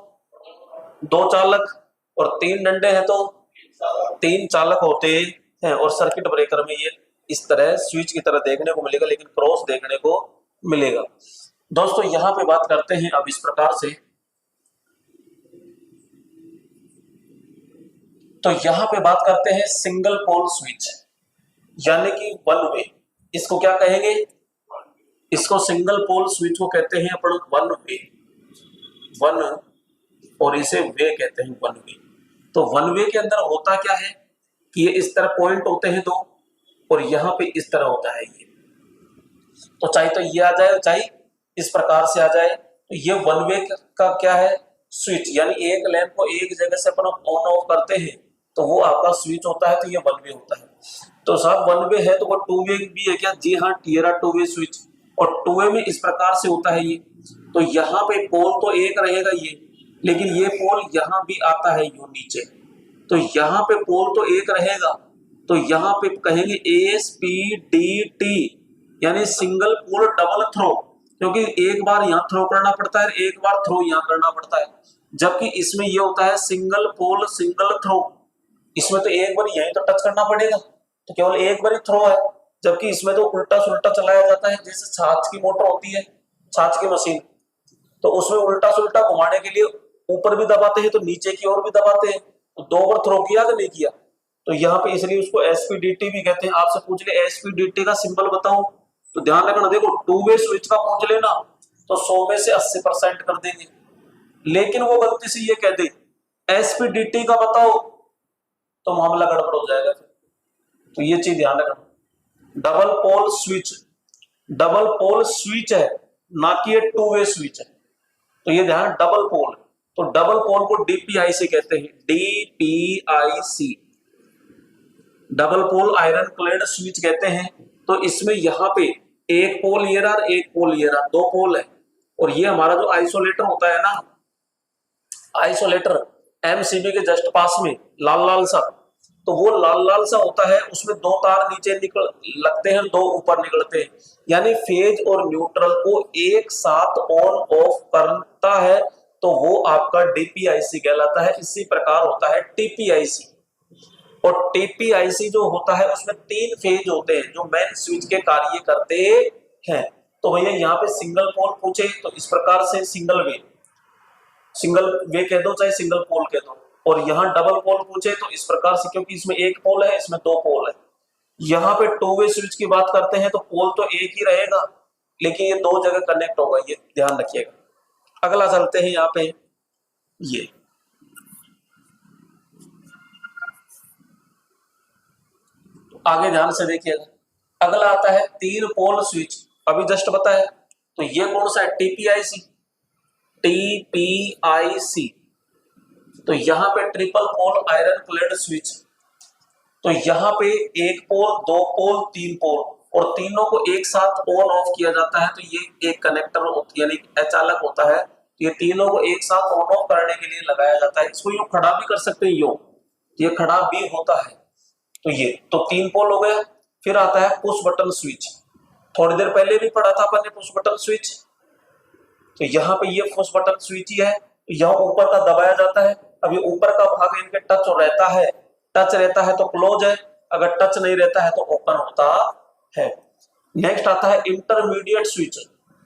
2 चालक, और 3 डंडे हैं तो 3 चालक होते हैं। और सर्किट ब्रेकर में ये इस तरह स्विच की तरह देखने को मिलेगा, लेकिन क्रॉस देखने को मिलेगा। दोस्तों यहाँ पे बात करते हैं अब इस प्रकार से। तो यहाँ पे बात करते हैं सिंगल पोल स्विच यानी कि 1 वे। इसको क्या कहेंगे, इसको सिंगल पोल स्विच को कहते हैं अपन 1 वे, 1 और इसे वे कहते हैं 1 वे। तो 1 वे के अंदर होता क्या है कि ये इस तरह पॉइंट होते हैं 2, और यहाँ पे इस तरह होता है ये। तो चाहे तो ये आ जाए, चाहे इस प्रकार से आ जाए। तो ये 1 वे का क्या है, स्विच, यानी एक लैंप को एक जगह से अपन ऑन ऑफ करते हैं तो वो आपका स्विच होता है। तो ये 1 वे होता है। तो साहब 1 वे है तो वो 2 वे भी है क्या, जी हाँ, टीयरा 2 वे स्विच। और 2 वे में इस प्रकार से होता है ये। तो यहाँ पे पोल तो एक रहेगा ये, लेकिन ये पोल यहाँ भी आता है यूं नीचे। तो यहाँ पे पोल तो एक रहेगा, तो यहाँ पे कहेंगे SPDT यानी सिंगल पोल डबल थ्रो, क्योंकि एक बार यहाँ थ्रो करना पड़ता है, एक बार थ्रो यहाँ करना पड़ता है, जबकि इसमें ये होता है सिंगल पोल सिंगल थ्रो। इसमें तो एक बार यहीं तो टच करना पड़ेगा, तो केवल एक बार ही थ्रो है, जबकि इसमें तो उल्टा सुल्टा चलाया जाता है। जैसे छाछ की मोटर होती है, छाछ की मशीन, तो उसमें उल्टा सुल्टा घुमाने के लिए ऊपर भी दबाते हैं तो नीचे की ओर भी दबाते हैं, तो 2 बार थ्रो किया कि नहीं किया। तो यहाँ पे इसलिए उसको SPDT भी कहते हैं। आपसे पूछ ले SPDT का सिंबल बताओ, तो ध्यान रखना, देखो 2 वे स्विच का पूछ लेना तो 100 में से 80% कर देंगे, लेकिन वो गलती से ये कह दे SPDT का बताओ तो मामला गड़बड़ हो जाएगा। तो ये चीज ध्यान रखना, डबल पोल स्विच है, ना कि 2 वे स्विच है। तो ये ध्यान, डबल पोल, तो डबल पोल को DPIC कहते हैं, DPIC, double pole iron clad switch कहते हैं। तो इसमें यहाँ पे एक पोल ये रहा, एक पोल ये रहा, 2 पोल है। और ये हमारा जो आइसोलेटर होता है ना, आइसोलेटर MCB के जस्ट पास में लाल लाल सा, तो वो लाल लाल सा होता है, उसमें 2 तार नीचे निकल लगते हैं, 2 ऊपर निकलते हैं, यानी फेज और न्यूट्रल को एक साथ ऑन ऑफ करता है, तो वो आपका DPIC कहलाता है। इसी प्रकार होता है TPIC, और TPIC जो होता है उसमें 3 फेज होते हैं जो मेन स्विच के कार्य करते हैं। तो भैया यहाँ पे सिंगल पोल पूछे तो इस प्रकार से सिंगल वे कह दो, चाहे सिंगल पोल कह दो। और यहाँ डबल पोल पूछे तो इस प्रकार से, क्योंकि इसमें एक पोल है, इसमें 2 पोल है। यहाँ पे 2 वे स्विच की बात करते हैं तो पोल तो एक ही रहेगा, लेकिन ये 2 जगह कनेक्ट होगा, ये ध्यान रखिएगा। अगला चलते हैं यहाँ पे, ये आगे ध्यान से देखिएगा। अगला आता है 3 पोल स्विच, अभी जस्ट बताया, तो ये कौन सा है? TPIC। तो यहाँ पे triple pole iron clad switch, तो यहाँ पे 1 पोल, 2 पोल, 3 पोल, और तीनों को एक साथ ऑन ऑफ किया जाता है। तो ये एक कनेक्टर होती है, यानी अचालक होता है, ये तीनों को एक साथ ऑन ऑफ करने के लिए लगाया जाता है। इसको यूं खड़ा भी कर सकते हैं, यूं, ये खड़ा भी होता है। तो ये तो 3 पोल हो गए। फिर आता है पुश बटन स्विच, थोड़ी देर पहले भी पढ़ा था अपन ने पुश बटन स्विच। तो यहाँ पे ये पुश बटन स्विच ही है, यहाँ ऊपर का दबाया जाता है। अब ये ऊपर का भाग इनके टच रहता है तो क्लोज है, अगर टच नहीं रहता है तो ओपन होता है। नेक्स्ट आता है इंटरमीडिएट स्विच।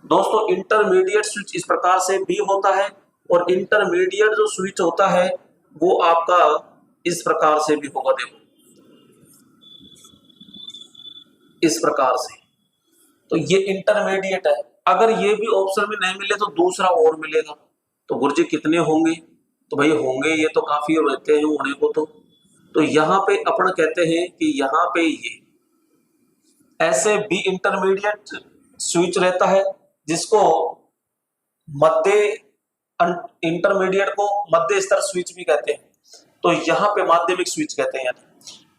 दोस्तों इंटरमीडिएट स्विच इस प्रकार से भी होता है, और इंटरमीडिएट जो स्विच होता है वो आपका इस प्रकार से भी होगा, देखो इस प्रकार से। तो ये इंटरमीडिएट है। अगर ये भी ऑप्शन में नहीं मिले तो दूसरा और मिलेगा। तो गुरुजी कितने होंगे? तो भाई होंगे ये तो काफी रहते हैं होने को। तो यहाँ पे अपन कहते हैं कि यहाँ पे ये ऐसे भी इंटरमीडिएट स्विच रहता है, जिसको मध्य इंटरमीडिएट को मध्य स्तर स्विच भी कहते हैं। तो यहाँ पे माध्यमिक स्विच कहते हैं।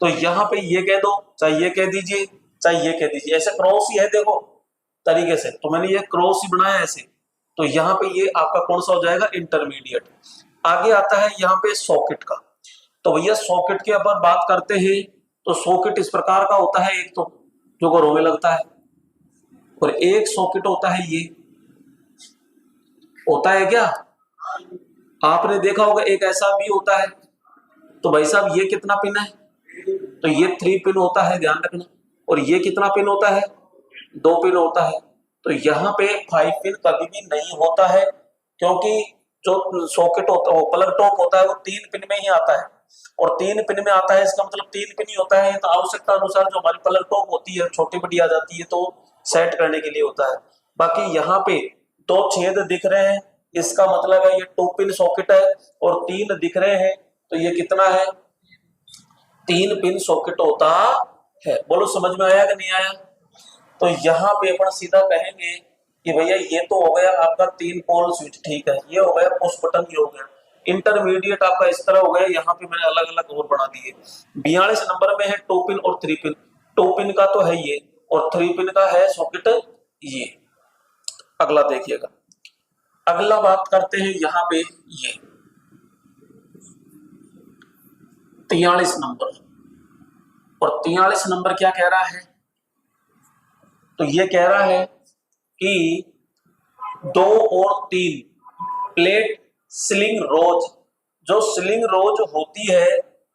तो यहाँ पे ये कह दो, चाहे ये कह दीजिए, चाहे ये कह दीजिए, ऐसे क्रॉस ही है देखो तरीके से, तो मैंने ये क्रॉस ही बनाया ऐसे। तो यहाँ पे ये आपका कौन सा हो जाएगा? इंटरमीडिएट। आगे आता है यहाँ पे सॉकेट का। तो भैया सॉकेट की अगर बात करते हैं तो सॉकेट इस प्रकार का होता है, एक तो जो घरों में लगता है, और एक सॉकेट होता है ये होता है क्या, आपने देखा होगा एक ऐसा भी होता है। तो भाई साहब ये कितना पिन है? तो ये 3 पिन होता है, ध्यान रखना। और ये कितना पिन होता है? 2 पिन होता है। तो यहाँ पे 5 पिन कभी भी नहीं होता है, क्योंकि जो सॉकेट होता है वो प्लग टॉप होता है, वो 3 पिन में ही आता है। और 3 पिन में आता है इसका मतलब 3 पिन ही होता है। तो आवश्यकता अनुसार जो हमारी प्लग टॉप होती है छोटी बड़ी आ जाती है, तो सेट करने के लिए होता है। बाकी यहाँ पे 2 छेद दिख रहे हैं, इसका मतलब है ये 2 पिन सॉकेट है। और 3 दिख रहे हैं, तो ये कितना है? 3 पिन सॉकेट होता है। बोलो समझ में आया कि नहीं आया? तो यहाँ पे अपन सीधा कहेंगे कि भैया ये तो हो गया आपका 3 पोल स्विच, ठीक है, ये हो गया पुश बटन, ये हो गया। इंटरमीडिएट आपका इस तरह हो गया। यहाँ पे मैंने अलग अलग और बना दिए। 42 नंबर में है 2 पिन और 3 पिन। 2 पिन का तो है ये, और 3 पिन का है सॉकेट ये। अगला देखिएगा, अगला बात करते हैं यहाँ पे ये 43 नंबर। और 43 नंबर क्या कह रहा है? तो ये कह रहा है कि 2 और 3 प्लेट स्लिंग रोज, जो स्लिंग रोज होती है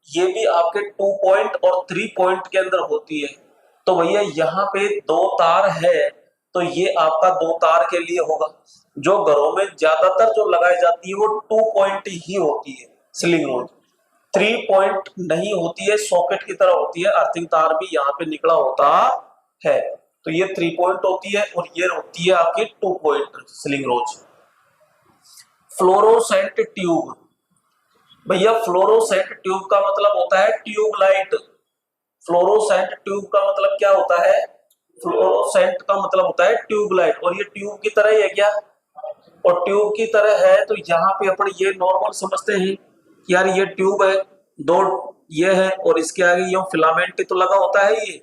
ये भी आपके 2 पॉइंट और 3 पॉइंट के अंदर होती है। तो भैया यहाँ पे 2 तार है, तो ये आपका 2 तार के लिए होगा। जो घरों में ज्यादातर जो लगाई जाती है वो 2 पॉइंट ही होती है स्लिंग रोज, 3 पॉइंट नहीं होती है, सॉकेट की तरह होती है। अर्थिंग तार भी यहाँ पे निकला होता है, तो ये 3 पॉइंट होती है और ये होती है आपकी 2 पॉइंट स्लिंग रोज। फ्लोरोसेंट ट्यूब, भैया फ्लोरोसेंट ट्यूब का मतलब होता है ट्यूबलाइट। फ्लोरोसेंट ट्यूब का मतलब क्या होता है? फ्लोरोसेंट का मतलब होता है ट्यूबलाइट। और ये ट्यूब की तरह ही है क्या? और ट्यूब की तरह है तो यहाँ पे अपन ये नॉर्मल समझते हैं कि यार ये ट्यूब है, 2 ये है और इसके आगे ये फिलामेंट तो लगा होता है ये,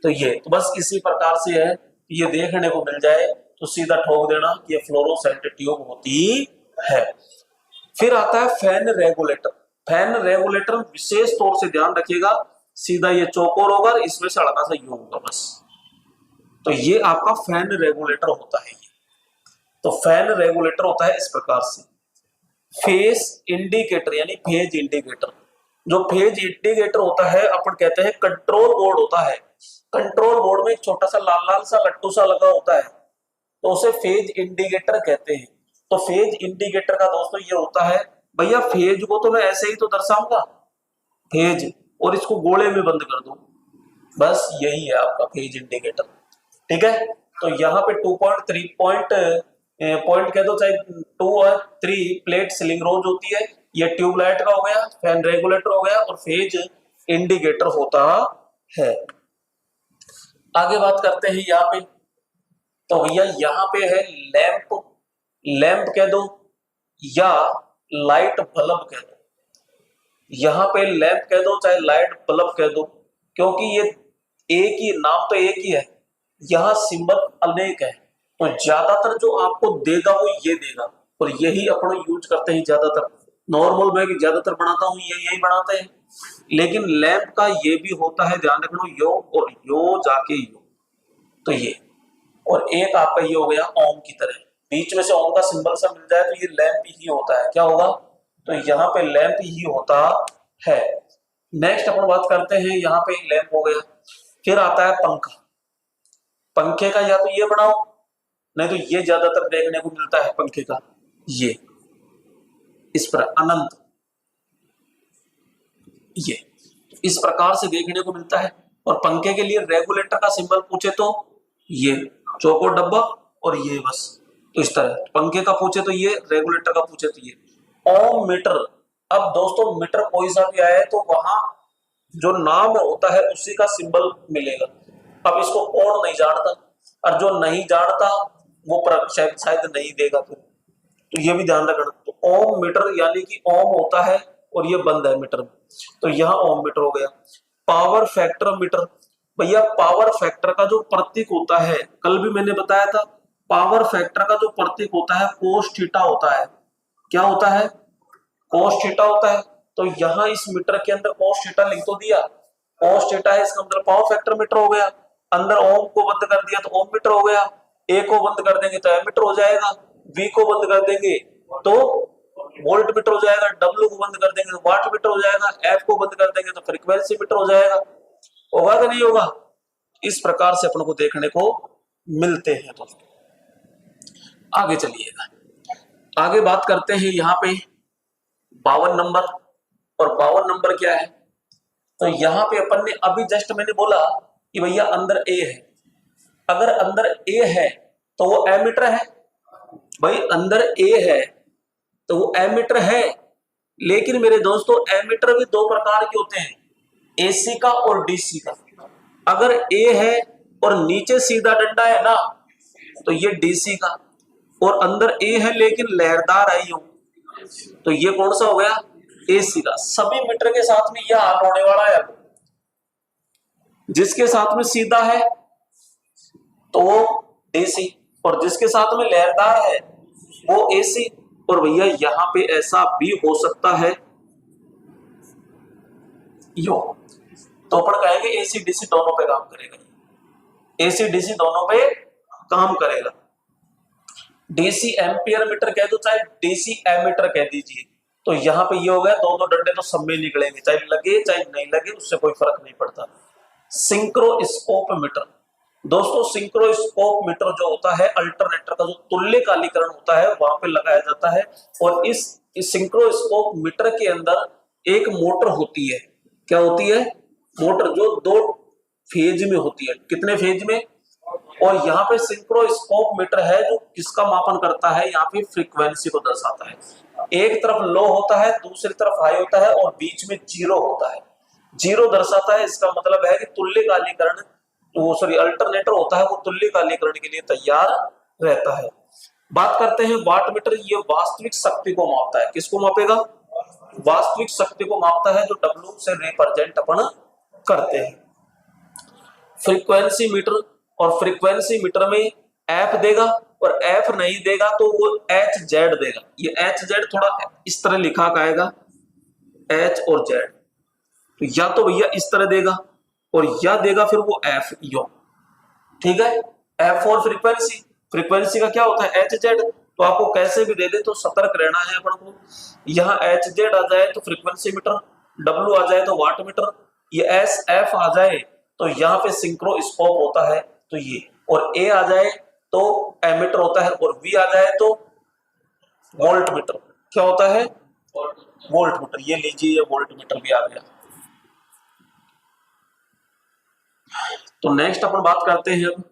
तो ये तो बस इसी प्रकार से है। ये देखने को मिल जाए तो सीधा ठोक देना कि ये फ्लोरोसेंट ट्यूब होती है। फिर आता है फैन रेगुलेटर। फैन रेगुलेटर विशेष तौर से ध्यान रखिएगा, सीधा ये चौकोर होगा, इसमें से हल्का सा यू होगा बस। तो ये आपका फैन रेगुलेटर होता है। तो फैन रेगुलेटर होता है इस प्रकार से। फेज इंडिकेटर यानी फेज इंडिकेटर, जो फेज इंडिकेटर होता है अपन कहते हैं कंट्रोल बोर्ड होता है। कंट्रोल बोर्ड में एक छोटा सा लाल लाल सा लट्टू सा लगा होता है, तो उसे फेज इंडिकेटर कहते हैं। तो फेज इंडिकेटर का दोस्तों ये होता है, भैया फेज को तो मैं ऐसे ही तो दर्शाऊंगा फेज, और इसको गोले में बंद कर दूं, बस यही है आपका फेज इंडिकेटर। ठीक है, तो यहाँ पे 2 पॉइंट 3 पॉइंट पॉइंट कह दो चाहे 2 और 3 प्लेट स्लिंग रोज होती है। ये ट्यूबलाइट का हो गया, फैन रेगुलेटर हो गया और फेज इंडिकेटर होता है। आगे बात करते हैं यहाँ पे, तो भैया यहाँ पे है लैंप। लैंप कह दो या लाइट बल्ब कह दो। यहाँ पे लैंप कह दो चाहे लाइट बल्ब कह दो, क्योंकि ये एक ही नाम तो एक ही है, यहाँ सिंबल अनेक है। तो ज्यादातर जो आपको देगा वो ये देगा, और यही अपन यूज करते हैं ज्यादातर। नॉर्मल मैं ज्यादातर बनाता हूँ यही बनाते हैं, लेकिन लैंप का ये भी होता है, ध्यान रखना, यो और यो जाके यो, तो ये। और एक आपका ये हो गया ओम की तरह, बीच में से ओम का सिंबल सा मिल जाए तो ये लैंप ही होता है। क्या होगा? तो यहाँ पे लैंप ही होता है। नेक्स्ट अपन बात करते हैं, यहाँ पे लैंप हो गया। फिर आता है पंखा। पंखे का या तो ये बनाओ, नहीं तो ये ज्यादातर देखने को मिलता है पंखे का, ये इस पर अनंत, ये इस प्रकार से देखने को मिलता है। और पंखे के लिए रेगुलेटर का सिंबल पूछे तो ये चौकोर डब्बा और ये बस, तो इस तरह। पंखे का पूछे तो ये, रेगुलेटर का पूछे तो ये। ओम मीटर, अब दोस्तों मीटर कोई सा भी आए तो वहां जो नाम होता है उसी का सिंबल मिलेगा। अब इसको कौन नहीं जानता, और जो नहीं जानता वो शायद नहीं देगा फिर, तो ये भी ध्यान रखना। तो ओम मीटर यानी कि ओम होता है और ये बंद है मीटर में, तो यहाँ ओम मीटर हो गया। पावर फैक्टर मीटर, भैया पावर फैक्टर का जो प्रतीक होता है, कल भी मैंने बताया था, पावर फैक्टर का जो प्रतीक होता है कोस थीटा होता है। क्या होता है? कोस थीटा होता है। तो यहाँ इस मीटर के अंदर कोस थीटा लिख तो दिया, कोस थीटा है, इसका मतलब पावर फैक्टर मीटर हो गया। अंदर ओम को बंद कर दिया तो ओम मीटर हो गया, ए को बंद कर देंगे तो एमीटर हो जाएगा, वी को बंद कर देंगे तो वोल्ट मीटर हो जाएगा, डब्ल्यू को बंद कर देंगे तो वाट मीटर हो जाएगा, एफ को बंद कर देंगे तो फ्रीक्वेंसी मीटर हो जाएगा। होगा कि नहीं होगा? इस प्रकार से अपन को देखने को मिलते हैं दोस्तों। आगे चलिएगा, आगे बात करते हैं यहाँ पे 52 नंबर। और 52 नंबर क्या है? तो यहाँ पे अपन ने अभी जस्ट मैंने बोला कि भैया अंदर ए है, अगर अंदर ए है तो वो एमीटर है। भाई अंदर ए है तो वो एमीटर है, लेकिन मेरे दोस्तों एमीटर भी 2 प्रकार के होते हैं, एसी का और डीसी का। अगर ए है और नीचे सीधा डंडा है ना तो ये डीसी का, और अंदर ए है लेकिन लहरदार आई हो तो ये कौन सा हो गया? एसी का। सभी मीटर के साथ में यह हाल होने वाला है, जिसके साथ में सीधा है तो वो डीसी, और जिसके साथ में लहरदार है वो एसी। और भैया यहाँ पे ऐसा भी हो सकता है यो। तो अपन कहेंगे एसी डीसी दोनों पे काम करेगा, एसी डीसी दोनों पे काम करेगा। डीसी एम्पियर मीटर कह दो चाहे डीसी एमीटर कह दीजिए, तो यहाँ पे ये हो गया, दो दो डंडे तो सब में निकलेंगे, चाहे लगे चाहे नहीं लगे उससे कोई फर्क नहीं पड़ता। सिंक्रोस्कोप मीटर, दोस्तों सिंक्रोस्कोप मीटर जो होता है अल्टरनेटर का जो तुल्यकालीकरण होता है वहां पे लगाया जाता है। और इस सिंक्रोस्कोप मीटर के अंदर एक मोटर होती है, क्या होती है, मोटर, जो दो फेज में होती है। कितने फेज में? और यहाँ पे सिंक्रोस्कोप मीटर है जो किसका मापन करता है, यहाँ पे फ्रीक्वेंसी को दर्शाता है। एक तरफ लो होता है, दूसरी तरफ हाई होता है और बीच में जीरो होता है। जीरो दर्शाता है, इसका मतलब है कि तुल्यकालीकरण, वो सॉरी अल्टरनेटर होता है वो तुल्यकालीकरण के लिए तैयार रहता है। बात करते हैं वाट मीटर, ये वास्तविक शक्ति को मापता है। किसको मापेगा? वास्तविक शक्ति को मापता है, जो डब्ल्यू से रिप्रेजेंट अपन करते हैं। फ्रीक्वेंसी मीटर, और फ्रीक्वेंसी मीटर में एफ देगा और एफ नहीं देगा तो वो एच जेड देगा। ये एच जेड थोड़ा इस तरह लिखा आएगा, एच और जेड, तो या तो भैया इस तरह देगा और या देगा फिर वो एफ यो, ठीक है। एफ और फ्रीक्वेंसी, फ्रीक्वेंसी का क्या होता है एच जेड, तो आपको कैसे भी दे दे तो सतर्क रहना है अपन को। यहाँ एच जेड आ जाए तो फ्रीक्वेंसी मीटर, डब्ल्यू आ जाए तो वाट मीटर, ये एस एफ आ जाए तो यहाँ पे सिंक्रोस्कोप होता है तो ये, और ए आ जाए तो एमीटर होता है, और वी आ जाए तो वोल्ट मीटर। क्या होता है? Volt meter. ये लीजिए, ये वोल्ट मीटर भी आ गया। तो नेक्स्ट अपन बात करते हैं अब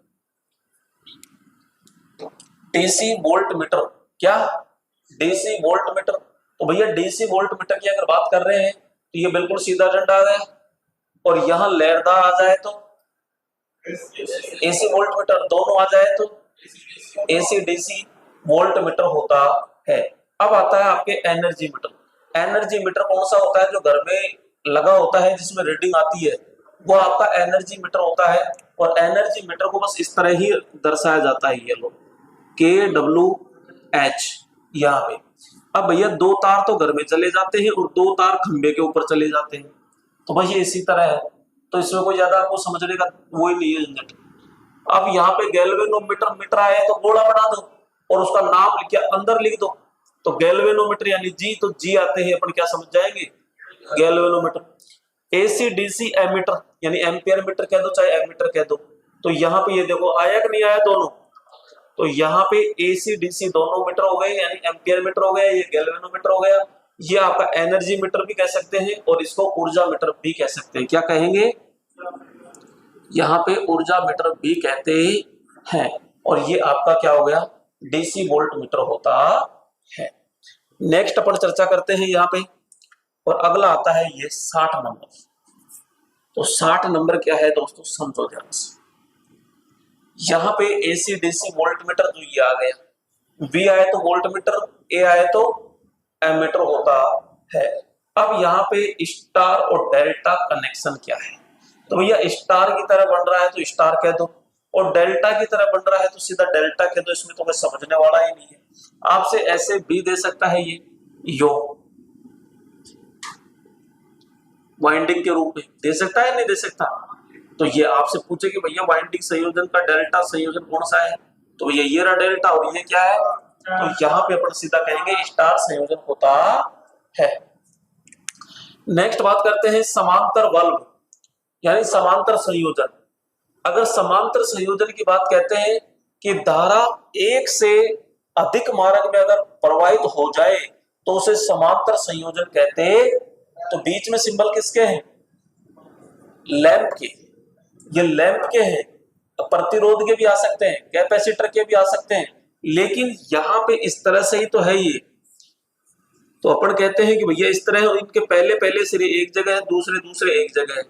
डीसी वोल्ट मीटर। क्या? DC volt meter. तो भैया डीसी वोल्ट मीटर की अगर बात कर रहे हैं तो ये बिल्कुल सीधा डंडा आ गया, और यहां लहरदार आ जाए तो एसी वोल्ट मीटर, दोनों आ जाए तो एसी डीसी वोल्ट मीटर होता है। अब आता है आपके एनर्जी मीटर। एनर्जी मीटर कौन सा होता है? जो घर में लगा होता है जिसमें रीडिंग आती है, वो आपका एनर्जी मीटर होता है। और एनर्जी मीटर को बस इस तरह ही दर्शाया जाता है, ये लो KWH यहाँ पे। अब भैया दो तार तो घर में चले जाते हैं और दो तार खंबे के ऊपर चले जाते हैं, तो भाई ये इसी तरह है, तो इसमें कोई ज्यादा आपको समझने का वो ही नहीं है झंझट। अब यहाँ पे गैल्वेनोमीटर मीटर आया तो गोला बना दो और उसका नाम लिख अंदर लिख दो, तो गैल्वेनोमीटर यानी जी, तो जी आते हैं अपन क्या समझ जाएंगे, गैल्वेनोमीटर। एसी डीसी एमीटर यानी एम्पियर मीटर कह दो चाहे एमीटर कह दो, तो यहाँ पे ये देखो आया कि नहीं आया दोनों, तो यहाँ पे एसी डीसी दोनों मीटर हो गए, यानी एम्पियर मीटर हो गया, ये गैल्वेनोमीटर हो गया। ये आपका एनर्जी मीटर भी कह सकते हैं और इसको ऊर्जा मीटर भी कह सकते हैं। क्या कहेंगे? यहाँ पे ऊर्जा मीटर भी कहते हैं। और ये आपका क्या हो गया? डीसी वोल्ट मीटर होता है। नेक्स्ट अपन चर्चा करते हैं यहाँ पे, और अगला आता है ये 60 नंबर। तो 60 नंबर क्या है दोस्तों, समझो ध्यान से। यहाँ पे एसी डीसी वोल्ट मीटर जो ये आ गया, वी आए तो वोल्ट मीटर, ए आए तो एमीटर होता है। अब यहाँ पे स्टार और डेल्टा कनेक्शन क्या है? तो भैया स्टार की तरह बन रहा है तो स्टार कह दो, और डेल्टा की तरह बन रहा है तो सीधा डेल्टा कह दो, इसमें तो कोई समझने वाला ही नहीं है। आपसे ऐसे भी दे सकता है ये यो वाइंडिंग के रूप में दे सकता है, नहीं दे सकता? तो ये आपसे पूछे कि भैया वाइंडिंग संयोजन का डेल्टा संयोजन कौन सा है, तो ये रहा डेल्टा, और ये क्या है, तो यहाँ पे अपन सीधा कहेंगे स्टार संयोजन होता है। नेक्स्ट बात करते हैं समांतर बल्ब यानी समांतर संयोजन। अगर समांतर संयोजन की बात कहते हैं कि धारा एक से अधिक मार्ग में अगर प्रवाहित हो जाए तो उसे समांतर संयोजन कहते हैं। तो बीच में सिंबल किसके हैं? लैंप के। ये लैंप के हैं, प्रतिरोध के भी आ सकते हैं, कैपेसिटर के भी आ सकते हैं, लेकिन यहाँ पे इस तरह से ही तो है ये। तो अपन कहते हैं कि भैया इस तरह इनके पहले सिरे एक जगह है, दूसरे एक जगह है,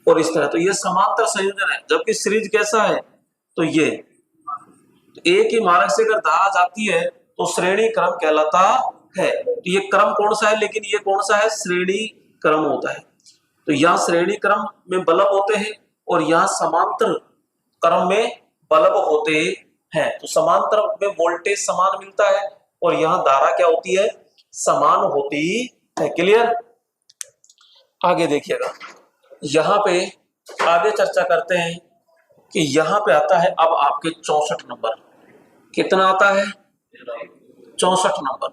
और इस तरह, तो ये समांतर संयोजन है। जबकि सीरीज कैसा है, तो ये एक ही मार्ग से अगर धारा जाती है तो श्रेणी क्रम कहलाता है। तो ये क्रम कौन सा है, लेकिन ये कौन सा है, श्रेणी क्रम होता है। तो यहाँ श्रेणी क्रम में बल्ब होते हैं और यहाँ समांतर क्रम में बल्ब होते हैं। तो समांतर में वोल्टेज समान मिलता है और यहाँ धारा क्या होती है, समान होती है। क्लियर? आगे देखिएगा, यहाँ पे आगे चर्चा करते हैं कि यहाँ पे आता है अब आपके 64 नंबर। कितना आता है? 64 नंबर।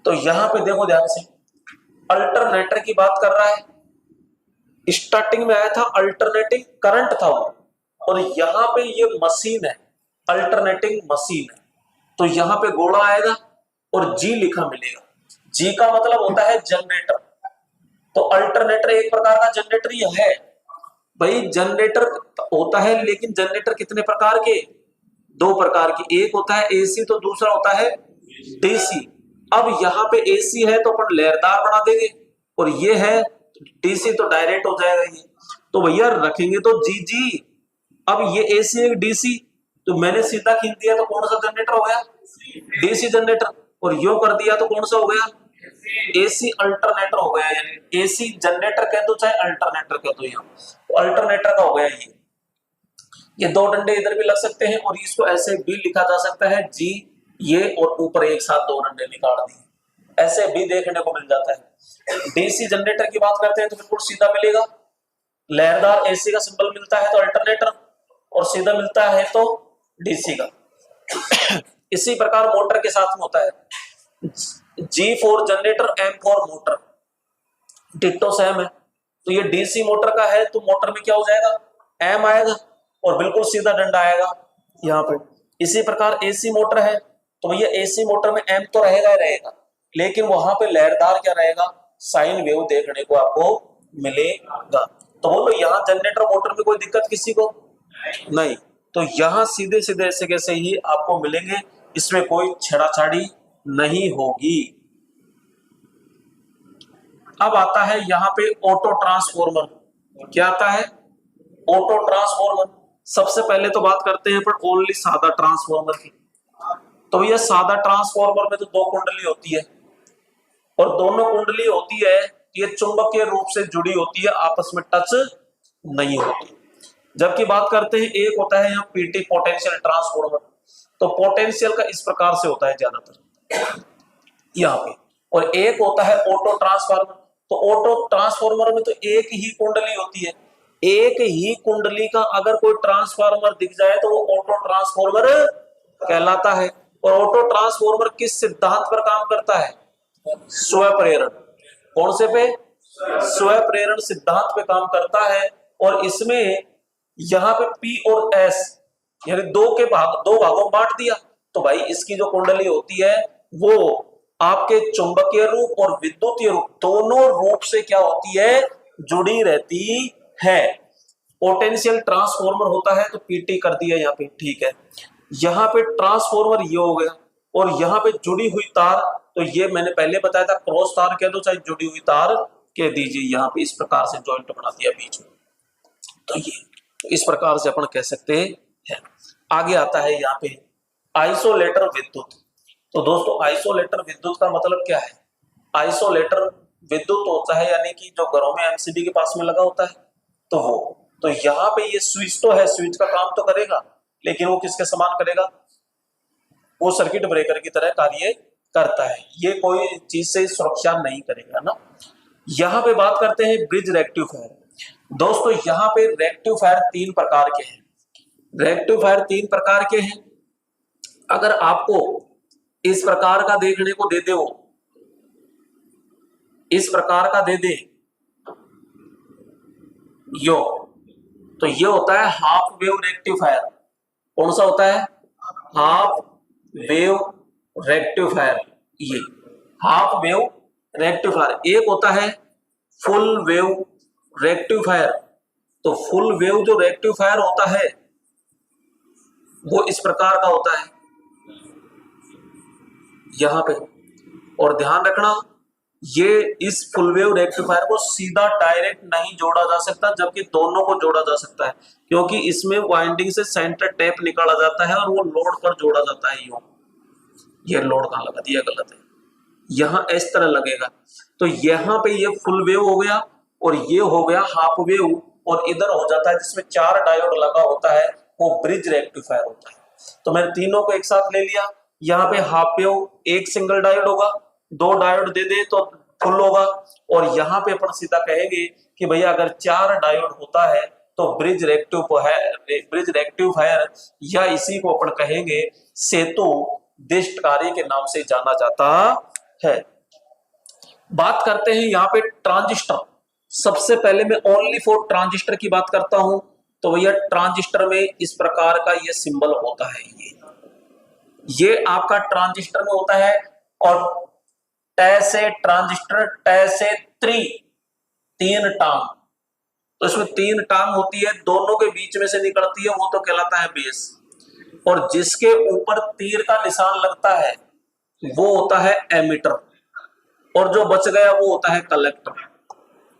तो यहाँ पे देखो ध्यान से, अल्टरनेटर की बात कर रहा है। स्टार्टिंग में आया था अल्टरनेटिंग करंट था वो, और यहाँ पे ये मशीन है, अल्टरनेटिंग मशीन है। तो यहाँ पे गोला आएगा और जी लिखा मिलेगा। जी का मतलब होता है जनरेटर। तो अल्टरनेटर एक प्रकार का जनरेटर ही है भाई। जनरेटर होता है, लेकिन जनरेटर कितने प्रकार के? दो प्रकार के। एक होता है एसी, तो दूसरा होता है डीसी। अब यहाँ पे एसी है तो अपन लहरदार बना देंगे, और ये है डीसी तो डायरेक्ट हो जाएगा ये। तो भैया रखेंगे तो जी जी। अब ये एसी है डीसी, तो मैंने सीधा खींच दिया तो कौन सा जनरेटर हो गया? DC generator. और यो कर दिया तो कौन सा हो गया? एसी अल्टरनेटर हो गया। यानी एसी जनरेटर कह दो चाहे अल्टरनेटर कह दो, यहाँ तो अल्टरनेटर का हो गया ये दो डंडे इधर भी लग सकते हैं, और इसको ऐसे भी लिखा जा सकता है जी ये, और ऊपर एक साथ दो डंडे निकाल दिए, ऐसे भी देखने को मिल जाता है। डीसी जनरेटर की बात करते हैं तो बिल्कुल सीधा मिलेगा। लहरदार एसी का सिंबल मिलता है तो अल्टरनेटर, और सीधा मिलता है तो डीसी का। इसी प्रकार मोटर के साथ में होता है, G for generator, M for motor, ditto same है। तो ये डीसी मोटर का है तो मोटर में क्या हो जाएगा? एम आएगा, और बिल्कुल सीधा डंडा आएगा यहाँ पे। इसी प्रकार एसी मोटर है तो भैया एसी मोटर में एम तो रहेगा ही रहेगा, लेकिन वहां पे लहरदार क्या रहेगा? साइन वेव देखने को आपको मिलेगा। तो बोलो यहाँ जनरेटर मोटर में कोई दिक्कत किसी को नहीं। तो यहाँ सीधे सीधे ऐसे कैसे ही आपको मिलेंगे, इसमें कोई छेड़ाछाड़ी नहीं होगी। अब आता है यहाँ पे ऑटो ट्रांसफॉर्मर। क्या आता है? Auto transformer. सबसे पहले तो बात करते हैं पर ओनली सादा ट्रांसफॉर्मर की। तो ये सादा ट्रांसफॉर्मर में तो दो कुंडली होती है, और दोनों कुंडली होती है ये चुंबकीय रूप से जुड़ी होती है, आपस में टच नहीं होती। जबकि बात करते हैं एक होता है यहाँ पीटी, पोटेंशियल ट्रांसफॉर्मर। तो पोटेंशियल का इस प्रकार से होता है ज्यादातर यहाँ पे, और एक होता है ऑटो ट्रांसफार्मर। तो ऑटो ट्रांसफार्मर में तो एक ही कुंडली होती है, एक ही कुंडली का अगर कोई ट्रांसफार्मर दिख जाए तो वो ऑटो ट्रांसफार्मर कहलाता है। और ऑटो ट्रांसफार्मर किस सिद्धांत पर काम करता है? स्व प्रेरण। कौन से पे? स्व प्रेरण सिद्धांत पे काम करता है। और इसमें यहाँ पे पी और एस यानी दो भागों में बांट दिया। तो भाई इसकी जो कुंडली होती है वो आपके चुंबकीय रूप और विद्युतीय रूप दोनों रूप से क्या होती है? जुड़ी रहती है। पोटेंशियल ट्रांसफॉर्मर होता है तो पीटी कर दिया यहाँ पे, ठीक है। यहाँ पे ट्रांसफॉर्मर ये हो गया, और यहाँ पे जुड़ी हुई तार, तो ये मैंने पहले बताया था क्रॉस तार कह दो चाहे जुड़ी हुई तार कह दीजिए। यहाँ पे इस प्रकार से जॉइंट बना दिया बीच में, तो ये इस प्रकार से अपन कह सकते हैं। आगे आता है यहाँ पे आइसोलेटर विद्युत। तो दोस्तों आइसोलेटर विद्युत का मतलब क्या है? आइसोलेटर विद्युत होता है यानी कि जो घरों में एमसीबी के पास में लगा होता है तो वो, तो यहाँ पे ये स्विच तो है, स्विच का काम तो करेगा, लेकिन वो किसके समान करेगा? वो सर्किट ब्रेकर की तरह कार्य करता है, ये कोई चीज से सुरक्षा नहीं करेगा ना। यहाँ पे बात करते हैं ब्रिज रेक्टिफायर। दोस्तों यहाँ पे रेक्टिफायर तीन प्रकार के हैं। रेक्टिफायर तीन प्रकार के हैं। अगर आपको इस प्रकार का देखने को दे दे, वो इस प्रकार का दे दे यो, तो ये होता है हाफ वेव रेक्टिफायर। कौन सा होता है? Half wave rectifier. ये हाफ वेव रेक्टिफायर। एक होता है फुल वेव रेक्टिफायर। तो फुल वेव जो रेक्टिफायर होता है वो इस प्रकार का होता है यहां पे। और ध्यान रखना ये इस फुल वेव रेक्टिफायर को सीधा डायरेक्ट नहीं जोड़ा जा सकता, जबकि दोनों को जोड़ा जा सकता है, क्योंकि इसमें वाइंडिंग से सेंटर टैप निकाला जाता है और वो लोड पर जोड़ा जाता है। ये लोड कहां लगा दिया? गलत है, यहां इस तरह लगेगा। तो यहाँ पे ये फुल वेव हो गया, और ये हो गया हाफ वेव, और इधर हो जाता है जिसमें चार डायोड लगा होता है वो ब्रिज रेक्टिफायर होता है। तो मैंने तीनों को एक साथ ले लिया। यहाँ पे हाफ वेव एक सिंगल डायोड होगा, दो डायोड दे दे तो फुल होगा। और यहाँ पे अपन सीधा कहेंगे कि भैया अगर 4 डायोड होता है तो ब्रिज रेक्टिफायर या इसी को अपन कहेंगे सेतु दिष्ट कार्य के नाम से जाना जाता है। बात करते हैं यहाँ पे ट्रांजिस्टर। सबसे पहले मैं ओनली फॉर ट्रांजिस्टर की बात करता हूं। तो भैया ट्रांजिस्टर में इस प्रकार का ये सिंबल होता है, ये आपका ट्रांजिस्टर में होता है। और टै से ट्रांजिस्टर, टै से तीन टांग, तो इसमें 3 टांग होती है, दोनों के बीच में से निकलती है, वो तो कहलाता है बेस। और जिसके ऊपर तीर का निशान लगता है वो होता है एमीटर, और जो बच गया वो होता है कलेक्टर।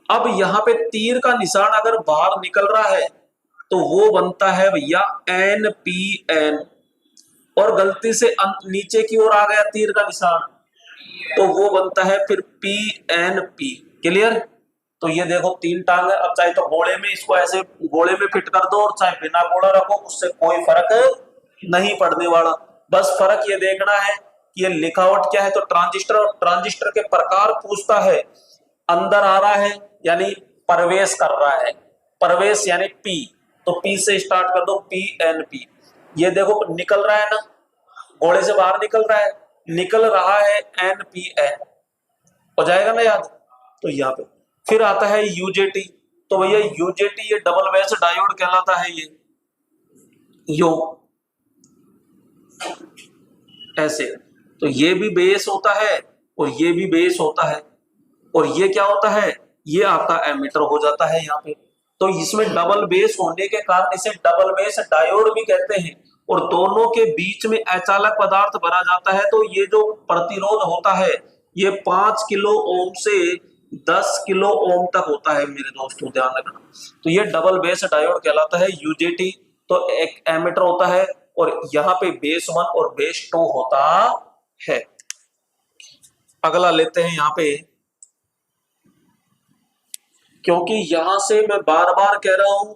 अब यहाँ पे तीर का निशान अगर बाहर निकल रहा है तो वो बनता है भैया NPN, और गलती से नीचे की ओर आ गया तीर का निशान तो वो बनता है फिर PNP। क्लियर? तो ये देखो 3 टांग है। अब चाहे तो घोड़े में इसको ऐसे घोड़े में फिट कर दो और चाहे बिना घोड़ा रखो, उससे कोई फर्क नहीं पड़ने वाला। बस फर्क ये देखना है कि ये लिखावट क्या है। तो ट्रांजिस्टर और ट्रांजिस्टर के प्रकार पूछता है। अंदर आ रहा है यानी प्रवेश कर रहा है, प्रवेश यानी P, तो P से स्टार्ट कर दो PNP। ये देखो निकल रहा है ना, घोड़े से बाहर निकल रहा है NPN, हो जाएगा ना याद। तो यहाँ पे फिर आता है UJT। तो भैया UJT ये डबल बेस डायोड कहलाता है। ये ऐसे, तो ये भी बेस होता है और ये भी बेस होता है, और ये क्या होता है, ये आपका एमीटर हो जाता है यहाँ पे। तो इसमें डबल बेस होने के कारण इसे डबल बेस डायोड भी कहते हैं। और दोनों के बीच में अचालक पदार्थ भरा जाता है। तो ये जो प्रतिरोध होता है ये 5 किलो ओम से 10 किलो ओम तक होता है मेरे दोस्तों, ध्यान रखना। तो ये डबल बेस डायोड कहलाता है UJT। तो एक एमीटर होता है और यहाँ पे बेस 1 और बेस 2 होता है। अगला लेते हैं यहाँ पे, क्योंकि यहां से मैं बार बार कह रहा हूं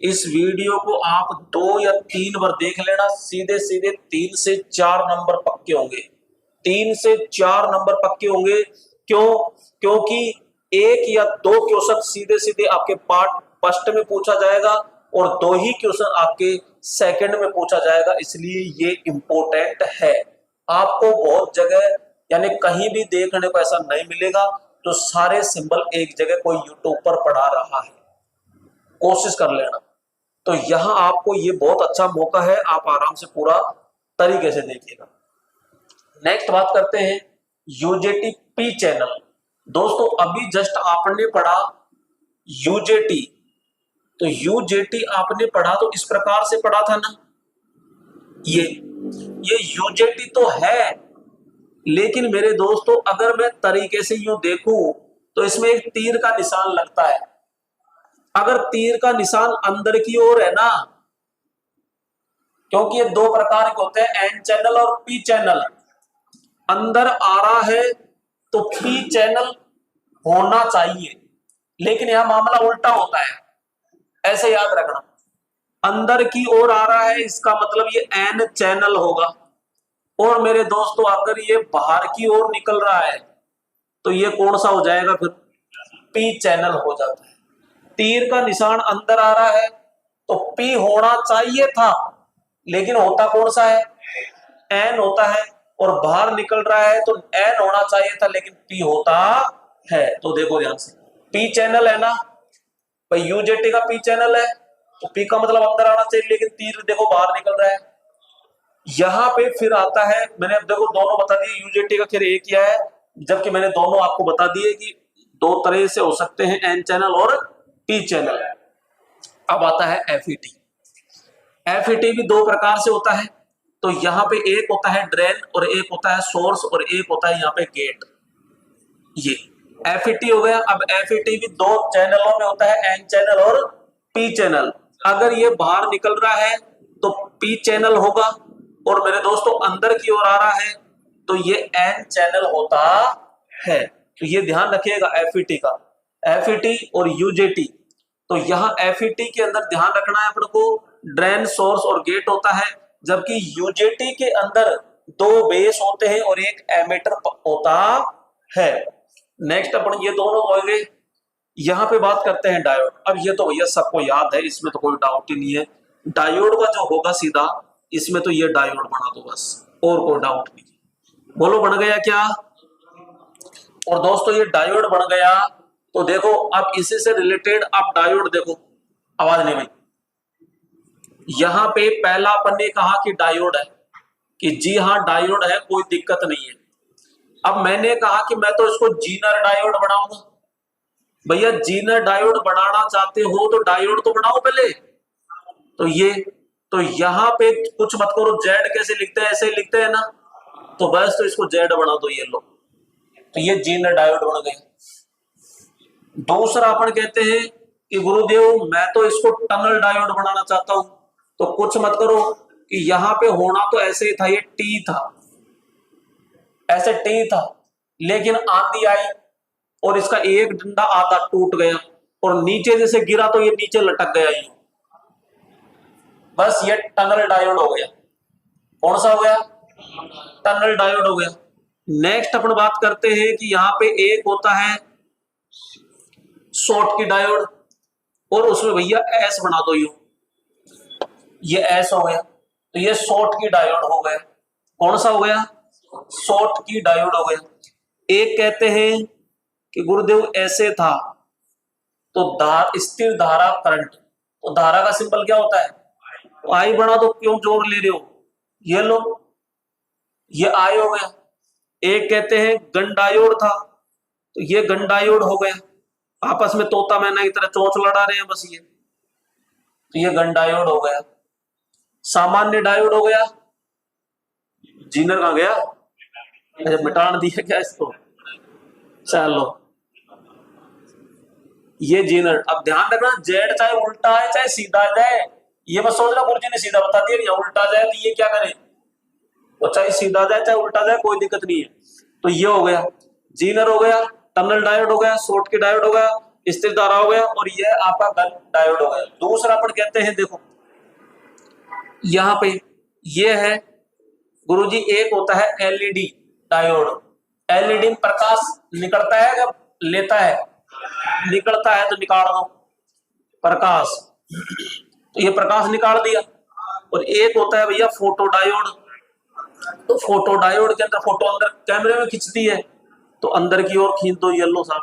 इस वीडियो को आप 2 या 3 बार देख लेना, सीधे सीधे 3 से 4 नंबर पक्के होंगे। 3 से 4 नंबर पक्के होंगे। क्यों? क्योंकि 1 या 2 क्वेश्चन सीधे सीधे आपके पार्ट फर्स्ट में पूछा जाएगा और 2 ही क्वेश्चन आपके सेकंड में पूछा जाएगा, इसलिए ये इंपॉर्टेंट है। आपको बहुत जगह यानी कहीं भी देखने को ऐसा नहीं मिलेगा तो सारे सिंबल एक जगह कोई यूट्यूब पर पढ़ा रहा है, कोशिश कर लेना। तो यहां आपको ये बहुत अच्छा मौका है, आप आराम से पूरा तरीके से देखिएगा। नेक्स्ट बात करते हैं UJT P चैनल। दोस्तों अभी जस्ट आपने पढ़ा UJT, तो UJT आपने पढ़ा तो इस प्रकार से पढ़ा था ना, ये UJT तो है, लेकिन मेरे दोस्तों अगर मैं तरीके से यूं देखूं तो इसमें एक तीर का निशान लगता है। अगर तीर का निशान अंदर की ओर है ना, क्योंकि ये 2 प्रकार के होते हैं, N चैनल और P चैनल। अंदर आ रहा है तो P चैनल होना चाहिए, लेकिन यहां मामला उल्टा होता है, ऐसे याद रखना। अंदर की ओर आ रहा है इसका मतलब ये N चैनल होगा, और मेरे दोस्तों अगर ये बाहर की ओर निकल रहा है तो ये कौन सा हो जाएगा, फिर P चैनल हो जाता है। तीर का निशान अंदर आ रहा है तो P होना चाहिए था, लेकिन होता कौन सा है, N होता है, और बाहर निकल रहा है तो N होना चाहिए था लेकिन P होता है। तो देखो ध्यान से, P चैनल है ना भाई, UJT का P चैनल है तो P का मतलब अंदर आना चाहिए, लेकिन तीर देखो बाहर निकल रहा है। यहां पे फिर आता है, मैंने अब देखो दोनों बता दिए, UJT का खैर एक किया है, जबकि मैंने दोनों आपको बता दिए कि 2 तरह से हो सकते हैं, N चैनल और P चैनल। अब आता है FET। FET भी 2 प्रकार से होता है। तो यहाँ पे एक होता है ड्रेन और एक होता है सोर्स और एक होता है यहाँ पे गेट। ये FET हो गया। अब FET भी 2 चैनलों में होता है, N चैनल और P चैनल। अगर ये बाहर निकल रहा है तो P चैनल होगा, और मेरे दोस्तों अंदर की ओर आ रहा है तो ये N चैनल होता है। तो ये ध्यान रखिएगा FET का, FET और UJT। तो यहाँ FET के अंदर ध्यान रखना है अपन को, ड्रेन, सोर्स और गेट होता है, जबकि UJT के अंदर 2 बेस होते हैं और एक एमीटर होता है। नेक्स्ट अपन ये दोनों हो गए। यहाँ पे बात करते हैं डायोड। अब ये तो भैया सबको याद है, इसमें तो कोई डाउट ही नहीं है। डायोड का जो होगा सीधा, इसमें तो ये डायोड बना दो बस, और कोई डाउट नहीं। बोलो बन गया क्या? और दोस्तों ये डायोड बन गया तो देखो अब इसी से रिलेटेड आप डायोड देखो, आवाज नहीं भाई। यहां पे पहला अपन ने कहा कि डायोड है, कि जी हाँ डायोड है, कोई दिक्कत नहीं है। अब मैंने कहा कि मैं तो इसको जीनर डायोड बनाऊंगा। भैया जीनर डायोड बनाना चाहते हो तो डायोड तो बनाओ पहले। तो यहां पे कुछ मत करो, जेड कैसे लिखते हैं, ऐसे ही लिखते हैं ना, तो बस तो इसको जेड बना दो, ये लो। तो ये जीनर डायोड बन गए। दूसरा अपन कहते हैं कि गुरुदेव मैं तो इसको टनल डायोड बनाना चाहता हूं। तो कुछ मत करो कि यहां पे होना तो ऐसे ही था, ये टी था, ऐसे टी था, लेकिन आंधी आई और इसका एक डंडा आधा टूट गया और नीचे जैसे गिरा तो ये नीचे लटक गया, ये बस ये टनल डायोड हो गया। कौन सा हो गया? टनल डायोड हो गया। नेक्स्ट अपन बात करते हैं कि यहां पे एक होता है शॉर्ट की डायोड, और उसमें भैया एस बना दो, ये एस हो गया। तो ये शॉर्ट की डायोड हो गया। कौन सा हो गया? शॉर्ट की डायोड हो गया। एक कहते हैं कि गुरुदेव ऐसे था तो स्थिर धारा करंट, तो धारा का सिंबल क्या होता है? तो आई बना दो, क्यों जोर ले रहे हो, ये लो, ये आई हो गया। एक कहते हैं गन डायोड था, तो ये गन डायोड हो गया। आपस में तोता मैना की तरह चोंच लड़ा रहे हैं बस ये, तो ये गन डायोड हो गया। सामान्य डायोड हो गया। जीनर कहां गया? अच्छा मिटान दिया क्या इसको? चलो ये जीनर। अब ध्यान रखना, जेड चाहे उल्टा है चाहे सीधा जाए, ये मत सोचना गुरुजी ने सीधा बता दिया, या उल्टा जाए तो ये क्या करे, तो चाहे सीधा जाए चाहे उल्टा जाए कोई दिक्कत नहीं है। तो ये हो गया जीनर हो गया, टनल डायोड हो गया, शॉर्ट की डायोड हो गया, स्थिर धारा हो गया, और ये आपका गन डायोड हो गया। दूसरा अपन कहते हैं, देखो यहां पे ये है गुरुजी, एक होता है एलईडी डायोड। एलईडी में प्रकाश निकलता है जब लेता है, निकलता है तो निकाल दो प्रकाश, तो ये प्रकाश निकाल दिया। और एक होता है भैया फोटो डायोड, तो फोटो डायोड के अंदर फोटो अंदर कैमरे में खींचती है, तो अंदर की ओर खींच दो, येलो सा।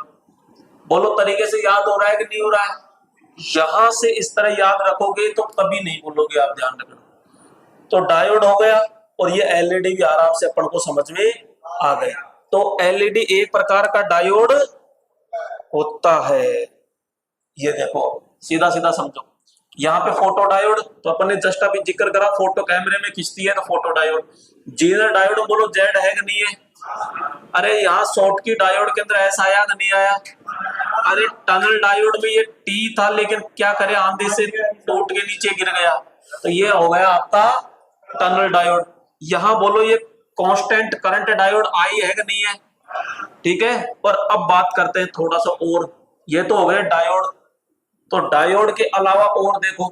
बोलो तरीके से याद हो रहा है कि नहीं हो रहा है? यहां से इस तरह याद रखोगे तो कभी नहीं भूलोगे आप, ध्यान रखना। तो डायोड हो गया, और ये एलईडी भी आराम से अपन को समझ में आ गया। तो एलईडी एक प्रकार का डायोड होता है। ये देखो सीधा सीधा समझो, यहाँ पे फोटो डायोड, तो अपन ने जस्ट अभी जिक्र करा, फोटो कैमरे में खींचती है तो फोटो डायोड। जीनर डायोड बोलो जेड है कि नहीं है? अरे यहाँ शॉर्ट की डायोड के अंदर ऐसा आया कि नहीं आया? अरे टनल डायोड में ये टी था, लेकिन क्या करे आंधी से टूट के नीचे गिर गया, तो ये हो गया आपका टनल डायोड। यहां बोलो ये कांस्टेंट करंट डायोड आई है कि नहीं है? ठीक है। पर अब बात करते हैं थोड़ा सा और, ये तो हो गया डायोड। तो डायोड के अलावा और देखो,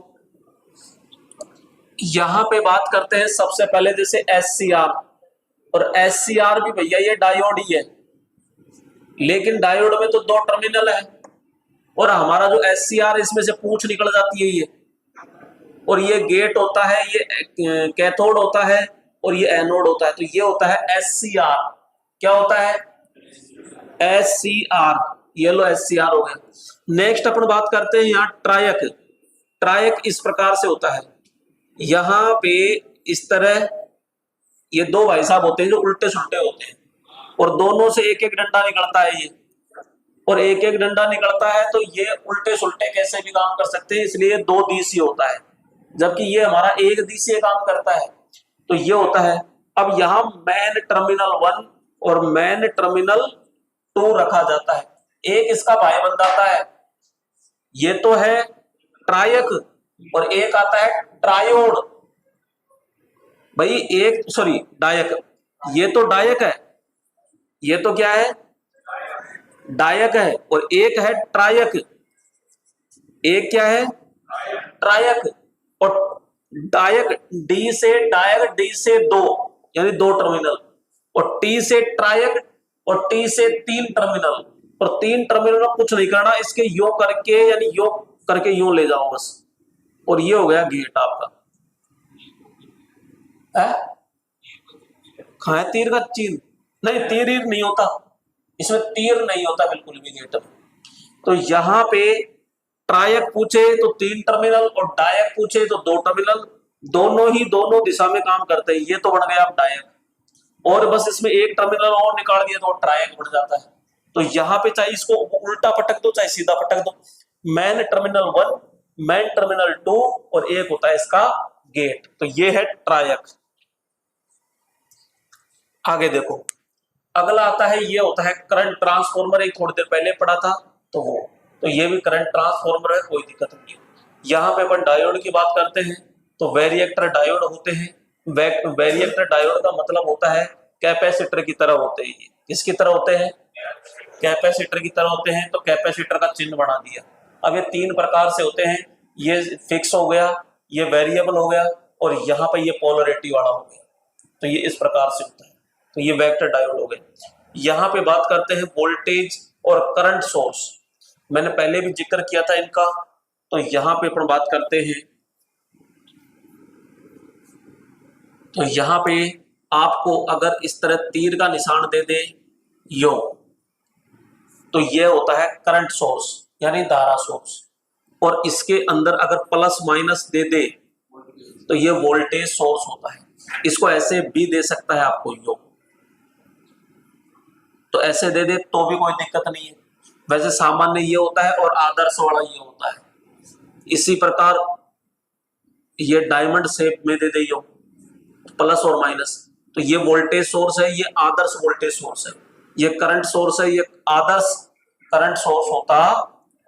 यहां पे बात करते हैं सबसे पहले जैसे एससीआर, और एससीआर भी भैया ये डायोड ही है, लेकिन डायोड में तो दो टर्मिनल है, और हमारा जो एससीआर इसमें से पूंछ निकल जाती है ये, और ये गेट होता है, ये कैथोड होता है, और ये एनोड होता है। तो ये होता है एससीआर। क्या होता है? एससीआर। ये लो एससीआर हो गया। नेक्स्ट अपन बात करते हैं यहाँ ट्रायक। ट्रायक इस प्रकार से होता है, यहाँ पे इस तरह ये दो भाई साहब होते हैं जो उल्टे सुल्टे होते हैं, और दोनों से एक एक डंडा निकलता है ये, और एक एक डंडा निकलता है, तो ये उल्टे सुल्टे कैसे भी काम कर सकते हैं, इसलिए दो दिशीय होता है, जबकि ये हमारा एक दिशीय काम करता है। तो ये होता है। अब यहाँ मैन टर्मिनल 1 और मैन टर्मिनल 2 रखा जाता है, एक इसका भाई बन जाता है, ये तो है ट्रायक, और एक आता है ट्रायोड। भाई एक सॉरी डायक, ये तो डायक है, ये तो क्या है? डायक है, और एक है ट्रायक। एक क्या है? ट्रायक। और डायक डी से डायक, डी से दो यानी दो टर्मिनल, और टी से ट्रायक, और टी से तीन टर्मिनल, और 3 टर्मिनल में कुछ नहीं करना, इसके यो करके यानी यो करके यूं ले जाओ बस, और ये हो गया गेट आपका। कहाँ है तीर का चिन्ह? नहीं, तीर नहीं होता इसमें, तीर नहीं होता बिल्कुल भी गेट में। तो यहाँ पे ट्रायक पूछे तो 3 टर्मिनल और डायक पूछे तो 2 टर्मिनल, दोनों ही दोनों दिशा में काम करते हैं। ये तो बन गया अब डायक, और बस इसमें एक टर्मिनल और निकाल दिया तो ट्रायक बन जाता है। तो यहाँ पे चाहे इसको उल्टा पटक दो चाहे सीधा पटक दो, मैन टर्मिनल 1, मैन टर्मिनल 2 और एक होता है इसका गेट। तो ये है ट्रायक। आगे देखो, अगला आता है, ये होता है करंट ट्रांसफॉर्मर। एक थोड़ी देर पहले पढ़ा था तो वो, तो ये भी करंट ट्रांसफॉर्मर है, कोई दिक्कत नहीं है। यहाँ पे अपन डायोड की बात करते हैं तो वेरिएक्टर डायोड होते हैं। वेरिएक्टर डायोड का मतलब होता है कैपेसिटर की तरह होते हैं। ये किसकी तरह होते हैं? कैपेसिटर की तरह होते हैं। तो कैपेसिटर का चिन्ह बना दिया। अब ये 3 प्रकार से होते हैं, ये फिक्स हो गया, ये वेरिएबल हो गया, और यहाँ पे ये पोलरिटी वाला हो गया। तो ये इस प्रकार से होता है। तो ये वेक्टर डायोड हो गए। यहाँ पे बात करते हैं वोल्टेज और करंट सोर्स। मैंने पहले भी जिक्र किया था इनका। तो यहाँ पे अपन बात करते हैं, तो यहाँ पे आपको अगर इस तरह तीर का निशान दे दे यो, तो ये होता है करंट सोर्स यानी धारा सोर्स, और इसके अंदर अगर प्लस माइनस दे दे तो ये वोल्टेज सोर्स होता है। इसको ऐसे भी दे सकता है आपको यो, तो ऐसे दे दे तो भी कोई दिक्कत नहीं है। वैसे सामान्य ये होता है और आदर्श वाला ये होता है। इसी प्रकार ये डायमंड शेप में दे दे यो, प्लस और माइनस, तो ये वोल्टेज सोर्स है, ये आदर्श वोल्टेज सोर्स है। ये करंट सोर्स है, ये आदर्श करंट सोर्स होता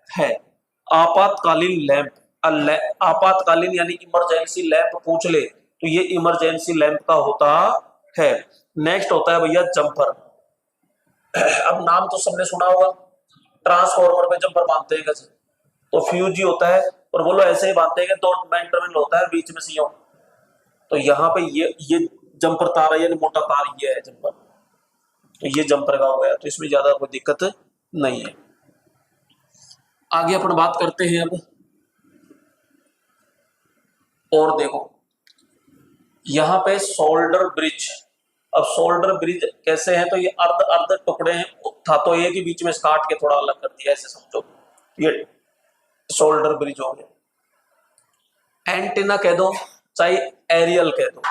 है। आपातकालीन लैंप, आपातकालीन यानी इमरजेंसी लैंप पूछ ले तो ये इमरजेंसी लैंप का होता है। नेक्स्ट होता है भैया जंपर। अब नाम तो सबने सुना होगा, ट्रांसफॉर्मर में जंपर बांधते हैं कैसे, तो फ्यूजी होता है, और बोलो ऐसे ही बांधते हैं कि 2 मेन टर्मिनल होता है, बीच में सीओ। तो यहाँ पे ये जंपर तार है यानी मोटा तार, ये है जंपर। तो ये जंपर का हो गया, तो इसमें ज्यादा कोई दिक्कत नहीं है। आगे अपन बात करते हैं अब, और देखो यहाँ पे सोल्डर ब्रिज। अब सोल्डर ब्रिज कैसे है, तो ये अर्ध अर्ध टुकड़े हैं, था तो एक ही, बीच में काट के थोड़ा अलग कर दिया, ऐसे समझो। ये सोल्डर ब्रिज हो गया। एंटीना कह दो चाहे एरियल कह दो,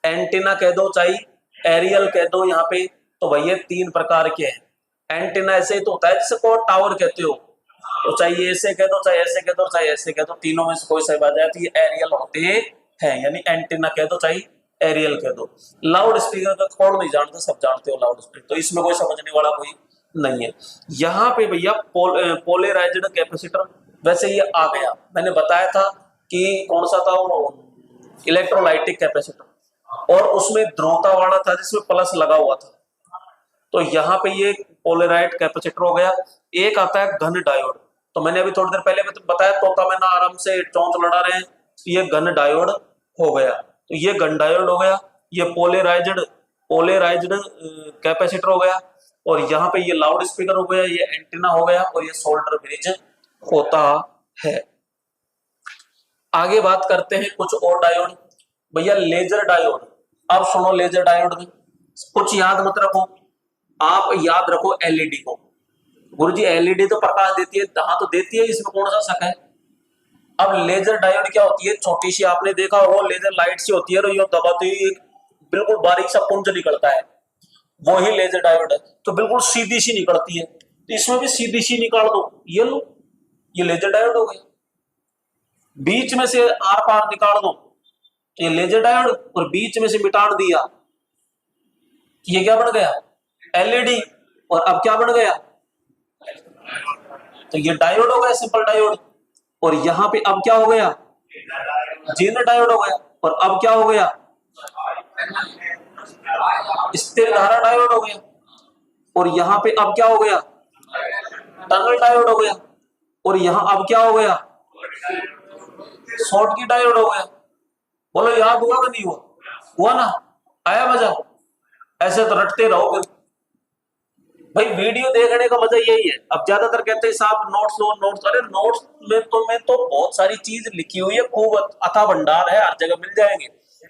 एंटीना कह दो चाहे एरियल कह दो। यहाँ पे तो भैया 3 प्रकार के हैं। एंटीना ऐसे तो होता है जिसे को टावर कहते हो, तो चाहे ऐसे कह दो चाहे ऐसे कह दो चाहे ऐसे कह दो, तीनों में से कोई सही बात है, तो ये एरियल होते हैं, यानी एंटीना कह दो चाहे एरियल कह दो। लाउड स्पीकर का कौन नहीं जानता, सब जानते हो लाउड स्पीकर, तो इसमें कोई समझने वाला कोई नहीं है। यहाँ पे भैया पोलराइज्ड कैपेसिटर, वैसे ये आ गया, मैंने बताया था कि कौन सा था वो, इलेक्ट्रोलाइटिक कैपेसिटर, और उसमें ध्रुवता वाला था जिसमें प्लस लगा हुआ था। तो यहाँ पे ये पोलराइज्ड कैपेसिटर हो गया। एक आता है घन डायोड, तो मैंने अभी थोड़ी देर पहले बताया, तोता मैना आराम से चौंच लड़ा रहे हैं, तो ये घन डायोड हो गया। तो ये घन डायोड हो गया, ये पोलराइज्ड कैपेसिटर हो गया, और यहाँ पे ये लाउड स्पीकर हो गया, ये एंटीना हो गया, और ये सोल्डर ब्रिज होता है। आगे बात करते हैं कुछ और डायोड। भैया लेजर डायोड, अब सुनो, लेजर डायोड में कुछ याद मत रखो, आप याद रखो एलईडी को। गुरुजी एलईडी तो प्रकाश देती है, हाँ तो देती है, इसमें कौन सा शक है। अब लेजर डायोड क्या होती है, छोटी सी, आपने देखा हो लेजर लाइट सी होती है, और ये दबाते ही बिल्कुल बारीक सा पुंज निकलता है, वो ही लेजर डायोड है। तो बिल्कुल सीधी सी निकलती है, तो इसमें भी सीधी सी निकाल दो, ये लो, ये लेजर डायोड हो गया। बीच में से आर पार निकाल दो, ये लेजर डायोड, और बीच में से मिटान दिया, ये क्या बन गया, एलईडी। और अब क्या बन गया, तो ये डायोड हो गया, सिंपल डायोड। और यहां पे अब क्या हो गया, जेनर डायोड हो गया। और अब क्या हो गया, स्थिर धारा डायोड हो गया। और यहां पे अब क्या हो गया, टनल डायोड हो गया। और यहां अब क्या हो गया, शॉर्ट की डायोड हो गया। बोलो याद हुआ कि नहीं हुआ, हुआ ना, आया मजा। ऐसे तो रटते रहो फिर, भाई वीडियो देखने का मजा यही है। अब ज्यादातर कहते हैं साहब नोट्स लो नोट्स, अरे नोट्स में तो बहुत सारी चीज लिखी हुई है, खूब अथा भंडार है, हर जगह मिल जाएंगे।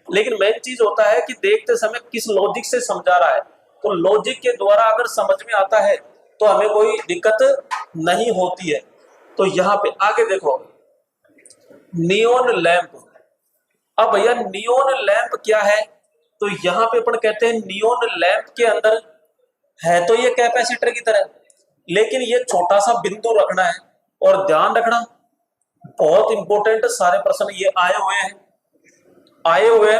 लेकिन मेन चीज होता है कि देखते समय किस लॉजिक से समझा रहा है। तो लॉजिक के द्वारा अगर समझ में आता है तो हमें कोई दिक्कत नहीं होती है। तो यहाँ पे आगे देखो, नियोन लैंप। अब भैया नियोन लैंप क्या है? तो यहाँ पे अपन कहते हैं नियोन लैंप के अंदर है तो ये कैपेसिटर की तरह, लेकिन ये छोटा सा बिंदु रखना है। और ध्यान रखना, बहुत इंपॉर्टेंट सारे प्रश्न ये आए हुए हैं,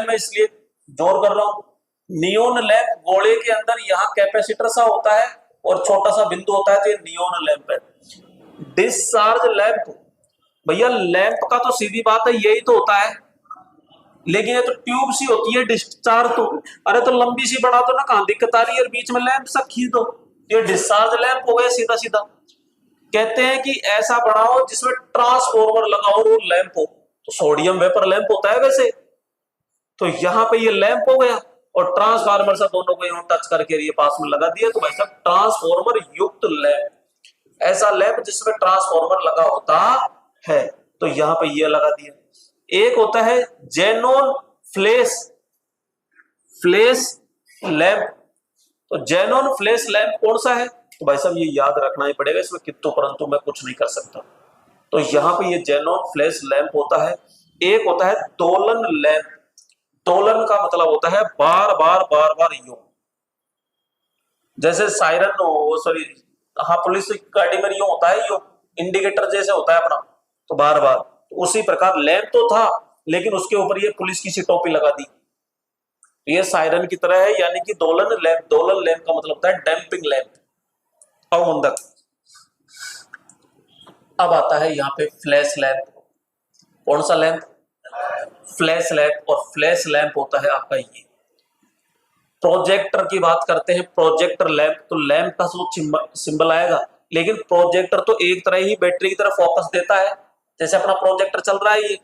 मैं इसलिए जोर कर रहा हूं। नियोन लैंप गोले के अंदर यहाँ कैपेसिटर सा होता है और छोटा सा बिंदु होता है, तो ये नियोन लैंप है। डिस्चार्ज लैंप, भैया लैंप का तो सीधी बात है यही तो होता है, लेकिन ये तो ट्यूब सी होती है। डिस्चार्ज तो अरे तो लंबी सी बना दो ना, कहां दिक्कत आ रही है, बीच में लैंप सा खींच दो। ये डिस्चार्ज लैंप हो गया सीधा सीधा। कहते हैं कि ऐसा बनाओ जिसमें ट्रांसफॉर्मर लगाओ और लैंप हो, तो सोडियम वेपर लैंप होता है वैसे। तो यहाँ पे ये लैंप हो गया और ट्रांसफार्मर से दोनों को यूं टच करके ये पास में लगा दिया, तो भाई साहब ट्रांसफॉर्मर युक्त लैंप, ऐसा लैंप जिसमें ट्रांसफॉर्मर लगा होता है। तो यहाँ पे ये लगा दिया। एक होता है जेनोन फ्लैश लैंप। तो जेनोन फ्लैश लैंप कौन सा है? तो भाई साहब ये याद रखना ही पड़ेगा, इसमें किंतु परंतु मैं कुछ नहीं कर सकता। तो यहाँ पे ये जेनोन फ्लैश लैंप होता है। एक होता है दोलन लैंप। दोलन का मतलब होता है बार बार यूं, जैसे सायरन हो, सॉरी हाँ पुलिस गाड़ी में यूं होता है, यूं इंडिकेटर जैसे होता है अपना, तो बार बार। तो उसी प्रकार लैंप तो था, लेकिन उसके ऊपर ये पुलिस की सी टोपी लगा दी, ये सायरन की तरह है, यानी कि दोलन लैंप। दोलन लैंप का मतलब होता है डैम्पिंग लैंप, अवमंदक। अब आता है यहाँ पे फ्लैश लैंप। कौन सा लैंप? Flash lamp. और फ्लैश लैंप होता है आपका ये। प्रोजेक्टर की बात करते हैं, प्रोजेक्टर लैंप, तो लैंप का जो सिंबल आएगा, लेकिन प्रोजेक्टर तो एक तरह ही बैटरी की तरह फोकस देता है। जैसे अपना प्रोजेक्टर चल रहा है ये,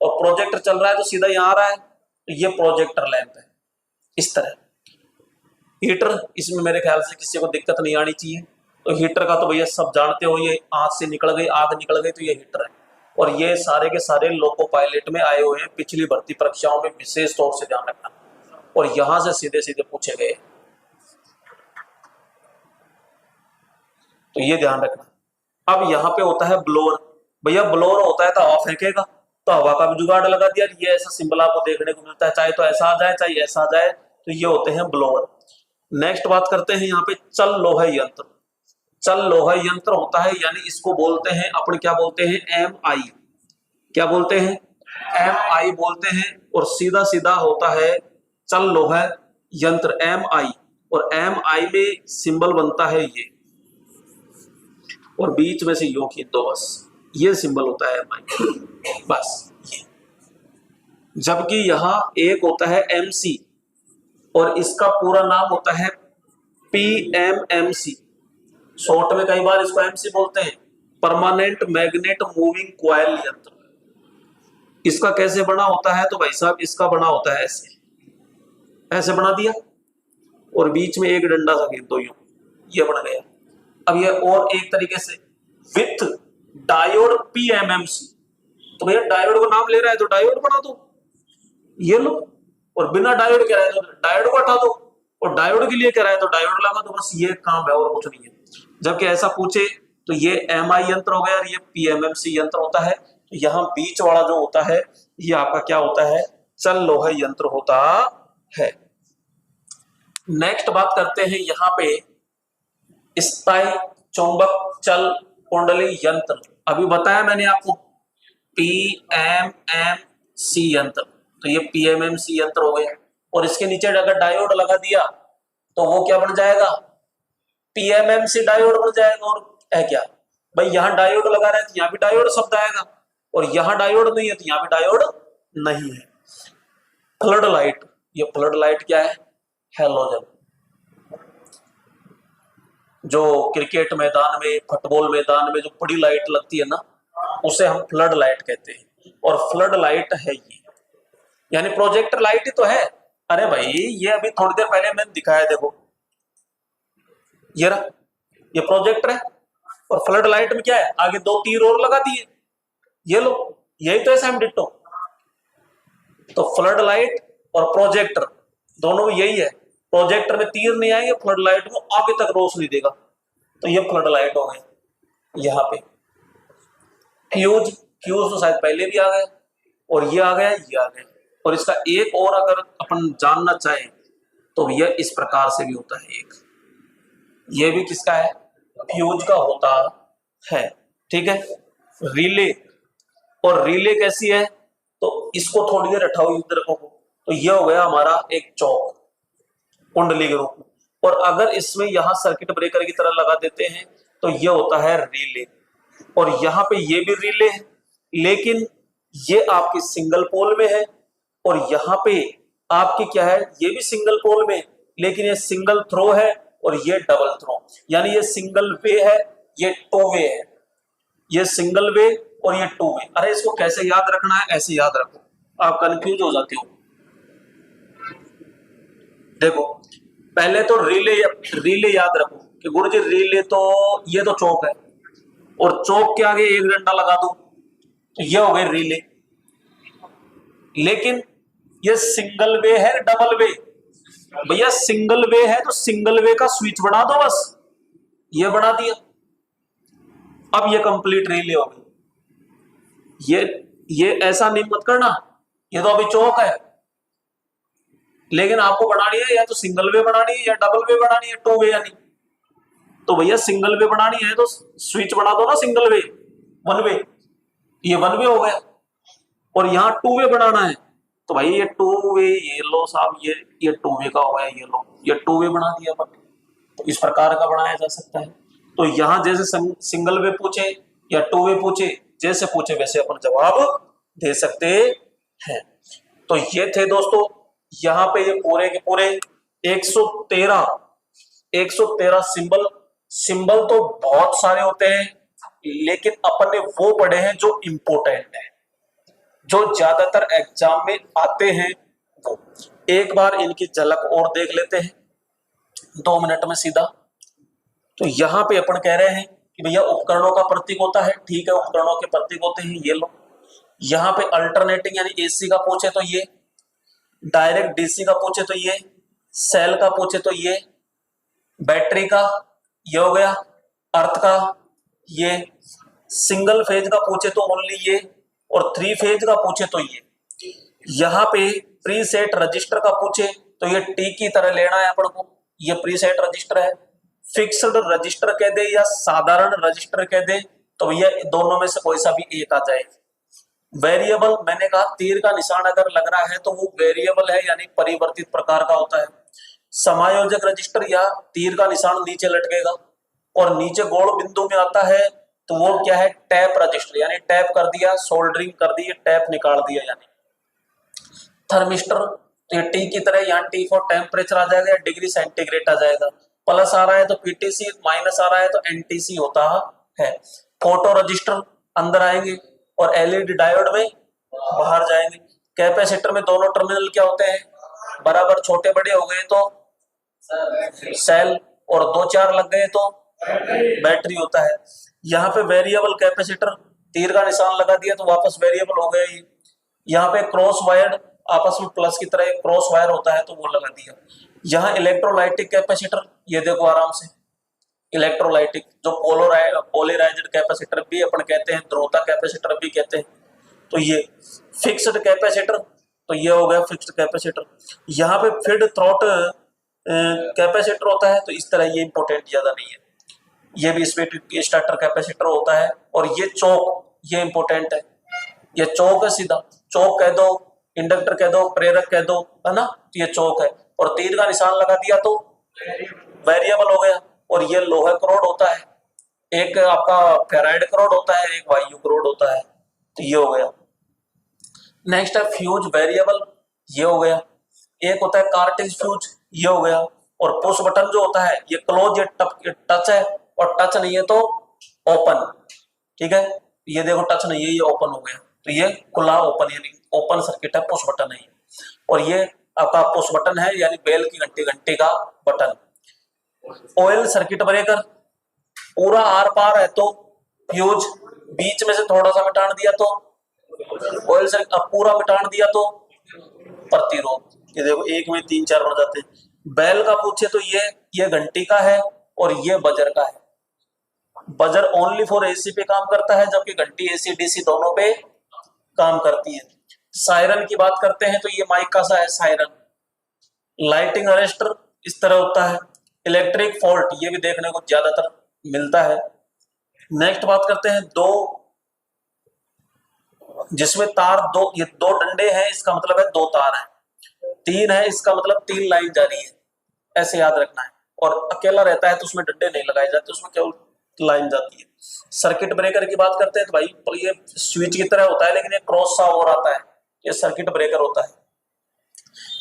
और प्रोजेक्टर चल रहा है तो सीधा यहाँ आ रहा है, तो ये प्रोजेक्टर लैंप है। इस तरह हीटर, इसमें मेरे ख्याल से किसी को दिक्कत नहीं आनी चाहिए। तो हीटर का तो भैया सब जानते हो, ये आग से निकल गई, आग निकल गई तो ये हीटर है। और ये सारे के सारे लोको पायलट में आए हुए हैं, पिछली भर्ती परीक्षाओं में विशेष तौर से ध्यान रखना, और यहां से सीधे सीधे पूछे गए, तो ये ध्यान रखना। अब यहाँ पे होता है ब्लोअर। भैया ब्लोअर होता है तो हवा फेंकेगा, तो हवा का भी जुगाड़ लगा दिया। ये ऐसा सिंबल आपको देखने को मिलता है, चाहे तो ऐसा आ जाए चाहे ऐसा आ जाए, तो ये होते हैं ब्लोअर। नेक्स्ट बात करते हैं यहाँ पे चल लोहा यंत्र। चल लोहा यंत्र होता है, यानी इसको बोलते हैं अपन क्या बोलते हैं, एम आई। क्या बोलते हैं? एम आई बोलते हैं। और सीधा सीधा होता है चल लोहा यंत्र, एम आई। और एम आई में सिंबल बनता है ये, और बीच में से यो खींच दो, बस ये सिंबल होता है एम आई, बस ये। जबकि यहां एक होता है एमसी, और इसका पूरा नाम होता है पीएमएमसी। शॉर्ट में कई बार इसको एमसी बोलते हैं, परमानेंट मैग्नेट मूविंग कॉइल यंत्र। इसका कैसे बना होता है? तो भाई साहब इसका बना होता है ऐसे, ऐसे बना दिया, और बीच में एक डंडा सा खींच दो, यूं, ये बन गया। अब ये और एक तरीके से विथ डायोड पीएमएमसी। तो भैया डायोड को नाम ले रहा है तो डायोड बना दो, ये लो। और बिना डायोड कह रहा है तो डायोड को हटा दो, और डायोड के लिए कह रहा है तो डायोड लगा दो, बस ये काम है और कुछ नहीं है। जबकि ऐसा पूछे तो ये एमआई यंत्र हो गया और ये पीएमएमसी यंत्र होता है। तो यहाँ बीच वाला जो होता है ये आपका क्या होता है, चल लोहा यंत्र होता है। नेक्स्ट बात करते हैं यहाँ पे स्थायी चुंबक चल कुंडली यंत्र। अभी बताया मैंने आपको पीएमएमसी यंत्र, तो ये पीएमएमसी यंत्र हो गया। और इसके नीचे अगर डायोड लगा दिया तो वो क्या बन जाएगा, पीएमएमसी डायोड बन जाएगा। और है क्या भाई, यहाँ डायोड लगा रहे तो यहाँ भी डायोड शब्द आएगा, और यहाँ डायोड नहीं है तो यहाँ भी डायोड नहीं है। फ्लड लाइट, ये फ्लड लाइट क्या है, हैलोजन। जो क्रिकेट मैदान में, फुटबॉल मैदान में जो बड़ी लाइट लगती है ना, उसे हम फ्लड लाइट कहते हैं। और फ्लड लाइट है ये, यानी प्रोजेक्टर लाइट ही तो है। अरे भाई ये अभी थोड़ी देर पहले मैंने दिखाया, देखो ये रहा, ये प्रोजेक्टर है। और फ्लड लाइट में क्या है, आगे दो तीर और लगा दिए, ये लो, यही तो है सेम डिट्टो। तो फ्लड लाइट और प्रोजेक्टर दोनों में यही है, प्रोजेक्टर में तीर नहीं आएंगे, फ्लड लाइट में आगे तक रोशनी देगा। तो ये फ्लड लाइट हो गई। यहाँ पे फ्यूज, फ्यूज तो शायद पहले भी आ गया, और ये आ गया, ये आ गया। और इसका एक और अगर अपन जानना चाहें तो यह इस प्रकार से भी होता है। एक ये भी किसका है, फ्यूज का होता है। ठीक है, रिले, और रिले कैसी है, तो इसको थोड़ी देर हटाओ इधर को, तो ये हो गया हमारा एक चौक कुंडली के रूप में। और अगर इसमें यहां सर्किट ब्रेकर की तरह लगा देते हैं तो ये होता है रिले। और यहाँ पे ये भी रिले है, लेकिन ये आपकी सिंगल पोल में है, और यहाँ पे आपकी क्या है, ये भी सिंगल पोल में, लेकिन ये सिंगल थ्रो है और ये डबल थ्रो, यानी ये सिंगल वे है, ये टू वे है, ये सिंगल वे और ये टू वे। अरे इसको कैसे याद रखना है, ऐसे याद रखो, आप कंफ्यूज हो जाते हो। देखो पहले तो रिले, रिले याद रखो कि गुरुजी रिले तो ये तो चौक है, और चौक के आगे एक डंडा लगा दो तो ये हो गए रिले। लेकिन ये सिंगल वे है डबल वे, भैया सिंगल वे है तो सिंगल वे का स्विच बना दो बस, ये बना दिया, अब ये कंप्लीट रिले हो गई। ये ऐसा नहीं मत करना, ये तो अभी चौक है, लेकिन आपको बनानी है या तो सिंगल वे बनानी है या डबल वे बनानी है, टू वे यानी। तो भैया सिंगल वे बनानी है तो स्विच बना दो ना सिंगल वे, वन वे, ये वन वे हो गया। और यहाँ टू वे बनाना है तो भाई ये टू वे, ये लो साहब, ये टू वे का हो गया, ये लो, ये टू वे बना दिया अपन। तो इस प्रकार का बनाया जा सकता है। तो यहाँ जैसे सिंगल वे पूछे या टू वे पूछे, जैसे पूछे वैसे अपन जवाब दे सकते हैं। तो ये थे दोस्तों यहाँ पे ये पूरे के पूरे 113 सिंबल। सिंबल तो बहुत सारे होते हैं, लेकिन अपन ने वो पढ़े हैं जो इंपोर्टेंट है, जो ज्यादातर एग्जाम में आते हैं। वो एक बार इनकी झलक और देख लेते हैं 2 मिनट में सीधा। तो यहाँ पे अपन कह रहे हैं कि भैया उपकरणों का प्रतीक होता है, ठीक है, उपकरणों के प्रतीक होते हैं, ये लो। यहाँ पे अल्टरनेटिंग यानी एसी का पूछे तो ये, डायरेक्ट डीसी का पूछे तो ये, सेल का पूछे तो ये, बैटरी का ये हो गया, अर्थ का ये, सिंगल फेज का पूछे तो ओनली ये, और 3 फेज का पूछे तो ये। यहाँ पे प्रीसेट रजिस्टर का पूछे तो ये टी की तरह लेना है अपन को, ये प्रीसेट रजिस्टर है। फिक्स्ड रजिस्टर कह दे या साधारण रजिस्टर कह दे तो भैया दोनों में से कोई सा भी एक आ जाए। वेरिएबल, मैंने कहा तीर का निशान अगर लग रहा है तो वो वेरिएबल है, यानी परिवर्तित प्रकार का होता है। समायोजक रजिस्टर या तीर का निशान नीचे लटकेगा और नीचे गोल बिंदु में आता है तो वो क्या है, टैप रजिस्टर, यानी टैप कर दिया, सोल्डरिंग कर दी, टैप निकाल दिया। यानी थर्मिस्टर तो ये टी की तरह, यहाँ टी फॉर टेम्परेचर आ जाएगा या डिग्री सेंटीग्रेड आ जाएगा। प्लस आ रहा है तो पीटीसी, माइनस आ रहा है तो एनटीसी होता है। फोटो रजिस्टर अंदर आएंगे और एलईडी डायोड में बाहर जाएंगे। कैपेसिटर में दोनों टर्मिनल क्या होते हैं, बराबर छोटे बड़े हो गए तो सेल, और 2-4 लग गए तो बैटरी होता है। यहाँ पे वेरिएबल कैपेसिटर, तीर का निशान लगा दिया तो वापस वेरिएबल हो गया ये। यहाँ पे क्रॉस वायर, आपस में प्लस की तरह एक क्रॉस वायर होता है तो वो लगा दिया। यहाँ इलेक्ट्रोलाइटिक कैपेसिटर, ये देखो आराम से, इलेक्ट्रोलाइटिक जो पोलराइज्ड कैपेसिटर भी अपन कहते हैं, ध्रुवता कैपेसिटर भी कहते हैं। तो ये फिक्स्ड कैपेसिटर, तो ये हो गया फिक्स्ड कैपेसिटर। यहाँ पे फीड थ्रॉट कैपेसिटर होता है, तो इस तरह ये इंपॉर्टेंट ज्यादा नहीं है। ये भी स्टार्टर कैपेसिटर होता है। और ये चौक, ये इंपॉर्टेंट है, ये चौक है, सीधा चौक कह दो, इंडक्टर कह दो, प्रेरक कह दो, है ना, तो ये चौक है। और तीर का निशान लगा दिया तो वेरिएबल हो गया। और ये लोहे क्रोड होता है, एक आपका फेराइड क्रोड होता है, एक वायु क्रोड होता है, तो ये हो गया। नेक्स्ट है फ्यूज वेरिएबल, ये हो गया। एक होता है कार्टेज फ्यूज, ये हो गया। और पुश बटन जो होता है ये क्लोज, ये टच है, और टच नहीं है तो ओपन, ठीक है। ये देखो टच नहीं है, ये ओपन हो गया, तो ये खुला ओपन, यानी ओपन सर्किट है, पुश बटन है। और ये आपका पुश बटन है, यानी बेल की घंटी का बटन। ऑयल सर्किट ब्रेकर, पूरा आर पार है तो फ्यूज, बीच में से थोड़ा सा मिटान दिया तो ऑयल से, अब पूरा मिटान दिया तो प्रतिरोध। ये देखो एक में 3-4 बन जाते हैं। बैल का पूछे तो ये घंटी का है और ये बजर का है। बजर ओनली फॉर एसी पे काम करता है, जबकि घंटी एसी डीसी दोनों पे काम करती है। सायरन की बात करते हैं तो ये माइक का सा है सायरन। लाइटिंग अरेस्टर इस तरह होता है। इलेक्ट्रिक फॉल्ट ये भी देखने को ज्यादातर मिलता है। नेक्स्ट बात करते हैं दो, जिसमें तार दो, ये दो डंडे हैं इसका मतलब है दो तार हैं। तीन है इसका मतलब 3 लाइन जा रही है, ऐसे याद रखना है। और अकेला रहता है तो उसमें डंडे नहीं लगाए जाते, उसमें केवल लाइन जाती है। सर्किट ब्रेकर की बात करते हैं तो भाई तो ये स्विच की तरह होता है लेकिन ये क्रॉस सा और आता है, ये सर्किट ब्रेकर होता है।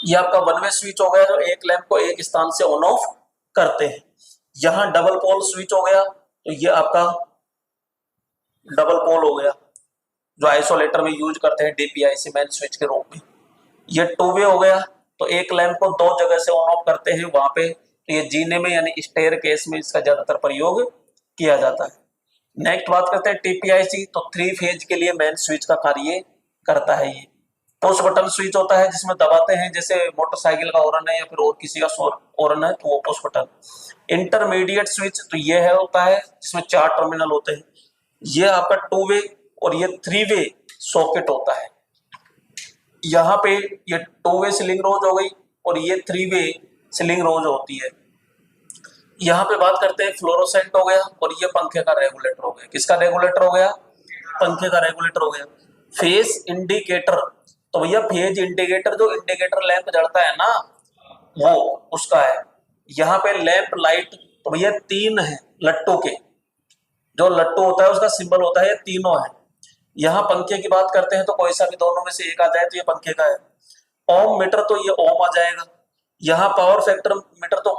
ये आपका वन वे स्विच हो गया जो एक लैंप को एक स्थान से ऑन ऑफ करते हैं। यहां डबल पोल स्विच हो गया तो ये आपका डबल पोल हो गया जो आइसोलेटर में यूज करते हैं डीपीआईसी मेन स्विच के रूप में। ये टू वे हो गया तो एक लैंप को दो जगह से ऑन ऑफ करते हैं वहां पे, तो ये जीने में यानी स्टेयर केस में इसका ज्यादातर प्रयोग किया जाता है। नेक्स्ट बात करते हैं टीपीआईसी, तो 3 फेज के लिए मेन स्विच का कार्य करता है। ये पुश बटन स्विच होता है जिसमें दबाते हैं, जैसे मोटरसाइकिल का हॉर्न है या फिर और किसी का हॉर्न है तो वो पुश बटन। इंटरमीडिएट स्विच तो ये है होता है जिसमें 4 टर्मिनल होते हैं। ये आपका 2 वे और ये 3 वे सॉकेट होता है। यहाँ पे ये 2 वे सिलिंग रोज हो गई और ये 3 वे सिलिंग रोज होती है। यहाँ पे बात करते हैं फ्लोरोसेंट हो गया और ये पंखे का रेगुलेटर हो गया। किसका रेगुलेटर हो गया? पंखे का रेगुलेटर हो गया। फेज इंडिकेटर, तो भैया फेज इंडिकेटर जो इंडिकेटर लैंप जलता है ना वो उसका है। यहाँ पे लैंप लाइट तो भैया 3 है लट्टू के, जो लट्टू होता है उसका सिंबल होता है, ये तीनों है। यहाँ पंखे की बात करते हैं तो कोई सा भी दोनों में से एक आ जाए तो ये पंखे का है। ओम मीटर तो ये ओम आ जाएगा। यहाँ पावर फैक्टर मीटर तो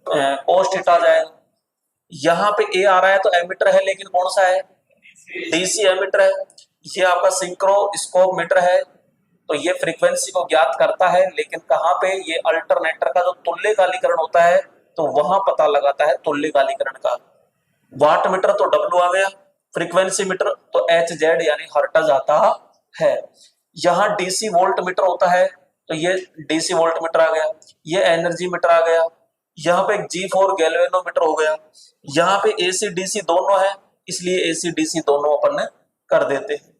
कोस्ट हिट आ जाएगा। यहाँ पे ए आ रहा है तो एमीटर है, लेकिन कौन सा है? डीसी एमीटर है। ये आपका सिंक्रो स्कोप मीटर है, तो ये फ्रीक्वेंसी को ज्ञात करता है, लेकिन कहाँ पे? ये अल्टरनेटर का जो तुल्यकालीकरण होता है तो वहां पता लगाता है तुल्यकालीकरण का। वाट मीटर तो डब्ल्यू आ गया, फ्रीक्वेंसी मीटर तो एच जेड यानी हर्ट्ज आता है। यहाँ डीसी वोल्ट मीटर होता है तो ये डीसी वोल्ट मीटर आ गया। ये एनर्जी मीटर आ गया। यहाँ पे G4 गैल्वेनोमीटर हो गया। यहाँ पे एसी डीसी दोनों है, इसलिए एसी डीसी दोनों अपन ने कर देते हैं।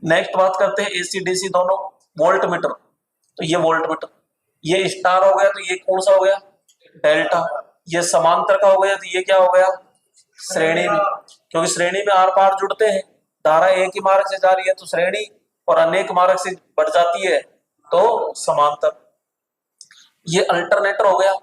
नेक्स्ट बात करते हैं एसी डीसी दोनों। वोल्ट मीटर तो ये वोल्ट मीटर, ये स्टार हो गया तो ये कौन सा हो गया? डेल्टा। ये समांतर का हो गया तो ये क्या हो गया? श्रेणी में, क्योंकि श्रेणी में आर पार जुड़ते हैं। धारा एक ही मार्ग से जा रही है तो श्रेणी, और अनेक मार्ग से बढ़ जाती है तो समांतर। ये अल्टरनेटर हो गया।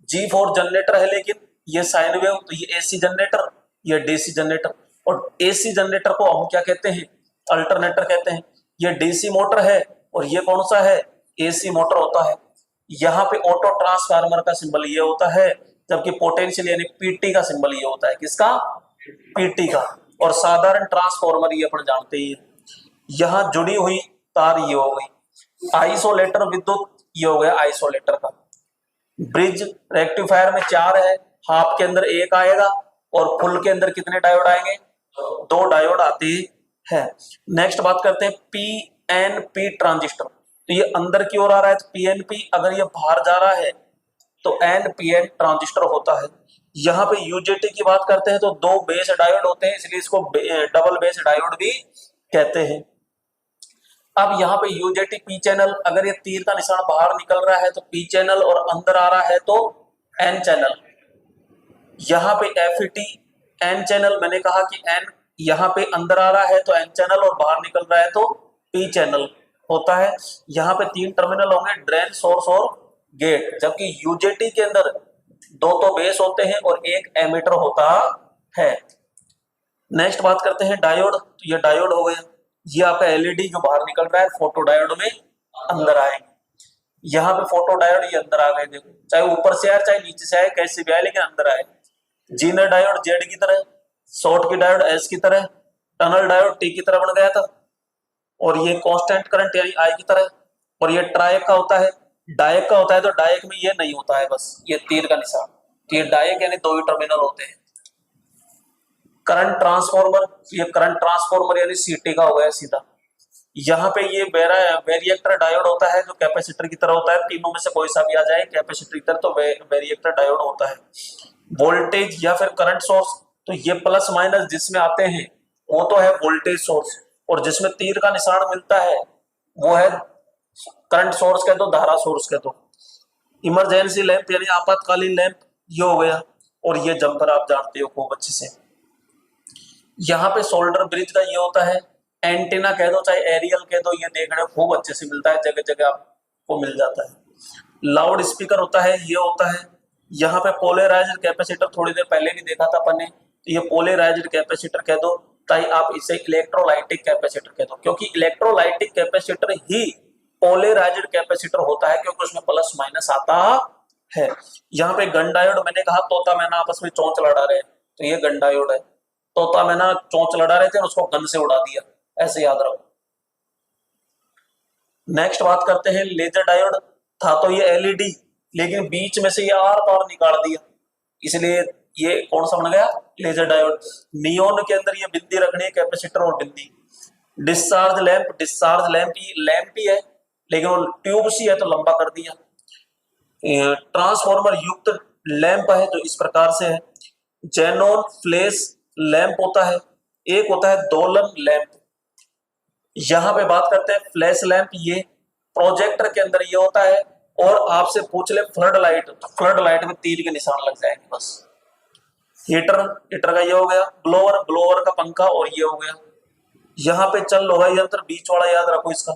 G4 जनरेटर है, लेकिन ये साइन वेव तो ये एसी जनरेटर, ये डीसी जनरेटर। और एसी जनरेटर को हम क्या कहते हैं? अल्टरनेटर कहते हैं। ये डीसी मोटर है और ये कौन सा है? एसी मोटर होता है। यहाँ पे ऑटो ट्रांसफार्मर का सिंबल ये होता है, जबकि पोटेंशियल यानी पीटी का सिंबल ये होता है। किसका? पीटी का। और साधारण ट्रांसफार्मर ये अपन जानते ही। यहाँ जुड़ी हुई तार ये हो गई। आइसोलेटर विद्युत ये हो गया आइसोलेटर का। ब्रिज रेक्टिफायर में 4 है, हाफ के अंदर 1 आएगा और फुल के अंदर कितने डायोड आएंगे? 2 डायोड आते हैं। नेक्स्ट बात करते हैं पीएनपी ट्रांजिस्टर, तो ये अंदर की ओर आ रहा है तो पीएनपी, अगर ये बाहर जा रहा है तो एनपीएन ट्रांजिस्टर होता है। यहाँ पे यूजेटी की बात करते हैं तो 2 बेस डायोड होते हैं, इसलिए इसको डबल बेस डायोड भी कहते हैं। अब यहाँ पे यूजेटी पी चैनल, अगर ये तीर का निशान बाहर निकल रहा है तो पी चैनल और अंदर आ रहा है तो एन चैनल। यहाँ पे एफईटी एन चैनल, मैंने कहा कि एन यहाँ पे अंदर आ रहा है तो एन चैनल और बाहर निकल रहा है तो पी चैनल होता है। यहाँ पे 3 टर्मिनल होंगे, ड्रेन, सोर्स और गेट, जबकि यूजेटी के अंदर 2 तो बेस होते हैं और 1 एमीटर होता है। नेक्स्ट बात करते हैं डायोड, तो ये डायोड हो गया। ये आपका एलईडी जो बाहर निकल रहा है फोटो डायोड में अंदर आएंगे। यहाँ पे फोटो डायोड ये अंदर आ गए, देखो चाहे ऊपर से आए चाहे नीचे से आए कैसे भी आए लेकिन अंदर आए। जीनर डायोड जेड की तरह, शॉर्ट की डायोड एस की तरह, टनल डायोड टी की तरह बन गया था, और ये कांस्टेंट करंट यानी आई की तरह। और ये ट्रायक का होता है, डायक का होता है तो डायक में ये नहीं होता है, बस ये तीर का निशान। तो ये डायक यानी 2 ही टर्मिनल होते हैं। करंट ट्रांसफॉर्मर, ये करंट ट्रांसफॉर्मर यानी सीटी का हो गया सीधा। यहाँ पे ये वेरिएक्टर डायोड होता है जो कैपेसिटर की तरह होता है, तीनों में से कोई सा भी आ जाए कैपेसिटर की तरह तो वेरिएक्टर डायोड होता है। वोल्टेज या फिर करंट सोर्स, तो ये प्लस माइनस जिसमें आते हैं वो तो है वोल्टेज सोर्स, और जिसमें तीर का निशान मिलता है वो है करंट सोर्स कह दो, धारा सोर्स कह दो। इमरजेंसी लैंप यानी आपातकालीन लैंप ये हो गया, और ये जंपर आप जानते हो खूब अच्छे से। यहाँ पे शोल्डर ब्रिज का ये होता है, एंटीना कह दो चाहे एरियल कह दो, ये देखने में खूब अच्छे से मिलता है, जगह जगह आपको मिल जाता है। लाउड स्पीकर होता है, ये होता है। यहाँ पे पोलराइज्ड कैपेसिटर थोड़ी देर पहले भी देखा था अपन ने, तो ये पोलराइज्ड कैपेसिटर कह दो, ताकि आप इसे इलेक्ट्रोलाइटिक कैपेसिटर कह दो, क्योंकि इलेक्ट्रोलाइटिक कैपेसिटर ही पोलराइज्ड कैपेसिटर होता है, क्योंकि उसमें प्लस माइनस आता है। यहाँ पे गन डायोड, मैंने कहा तोता मैना आपस में चोंच लड़ा रहे हैं, तो ये गन डायोड है। तोता मैना चोंच लड़ा रहे थे और उसको गन से उड़ा दिया, ऐसे याद रखो। नेक्स्ट बात करते हैं लेजर डायोड। था तो ये एलईडी, लेकिन बीच में से ये आर पार निकाल दिया, इसलिए ये कौन सा बन गया, लेजर डायोड। नियोन के अंदर ये बिंदी रखनी है, कैपेसिटर और बिंदी। डिस्चार्ज लैंप, डिस्चार्ज लैंप ही है, लेकिन वो ट्यूब सी है तो लंबा कर दिया। ट्रांसफॉर्मर युक्त लैंप है जो इस प्रकार से है। जेनोन फ्लैश लैंप होता है, एक होता है दोलन लैंप। यहां पे बात करते हैं फ्लैश लैंप, ये प्रोजेक्टर के अंदर ये होता है। और आपसे पूछ ले फ्लड लाइट, तो फ्लड लाइट में तीर के निशान लग जाएंगे बस। हीटर का ये हो गया, ब्लोअर का पंखा, और ये हो गया। यहाँ पे चल होगा यंत्र, बीच वाला याद रखो इसका।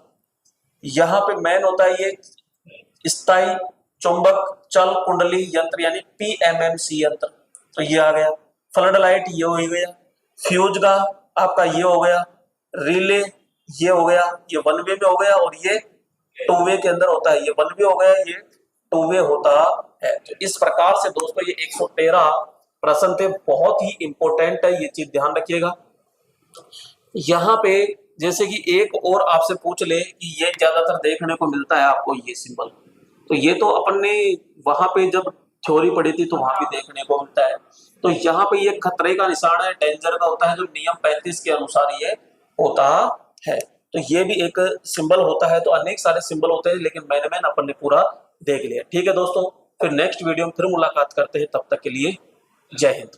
यहाँ पे मैन होता है ये स्थायी चुंबक चल कुंडली यंत्र यानी पीएमएमसी यंत्र, तो ये आ गया। फ्लड लाइट ये हो गया, फ्यूज का आपका ये हो गया, रिले ये हो गया, ये वन वे में हो गया, और ये टू वे के अंदर होता है। ये वन वे हो गया, ये टू वे होता है। तो इस प्रकार से दोस्तों ये 113 प्रश्न थे, बहुत ही इंपॉर्टेंट है, ये चीज ध्यान रखिएगा। यहाँ पे जैसे कि एक और आपसे पूछ ले कि ये ज्यादातर देखने को मिलता है आपको ये सिंबल, तो ये तो अपन ने वहां पे जब थ्योरी पढ़ी थी तो वहां भी देखने को मिलता है। तो यहाँ पे ये खतरे का निशान है, डेंजर का होता है, जो नियम 35 के अनुसार ये होता है। तो ये भी एक सिंबल होता है। तो अनेक सारे सिंबल होते हैं, लेकिन मैंने अपन ने पूरा देख लिया। ठीक है दोस्तों, फिर नेक्स्ट वीडियो में फिर मुलाकात करते हैं, तब तक के लिए जय हिंद।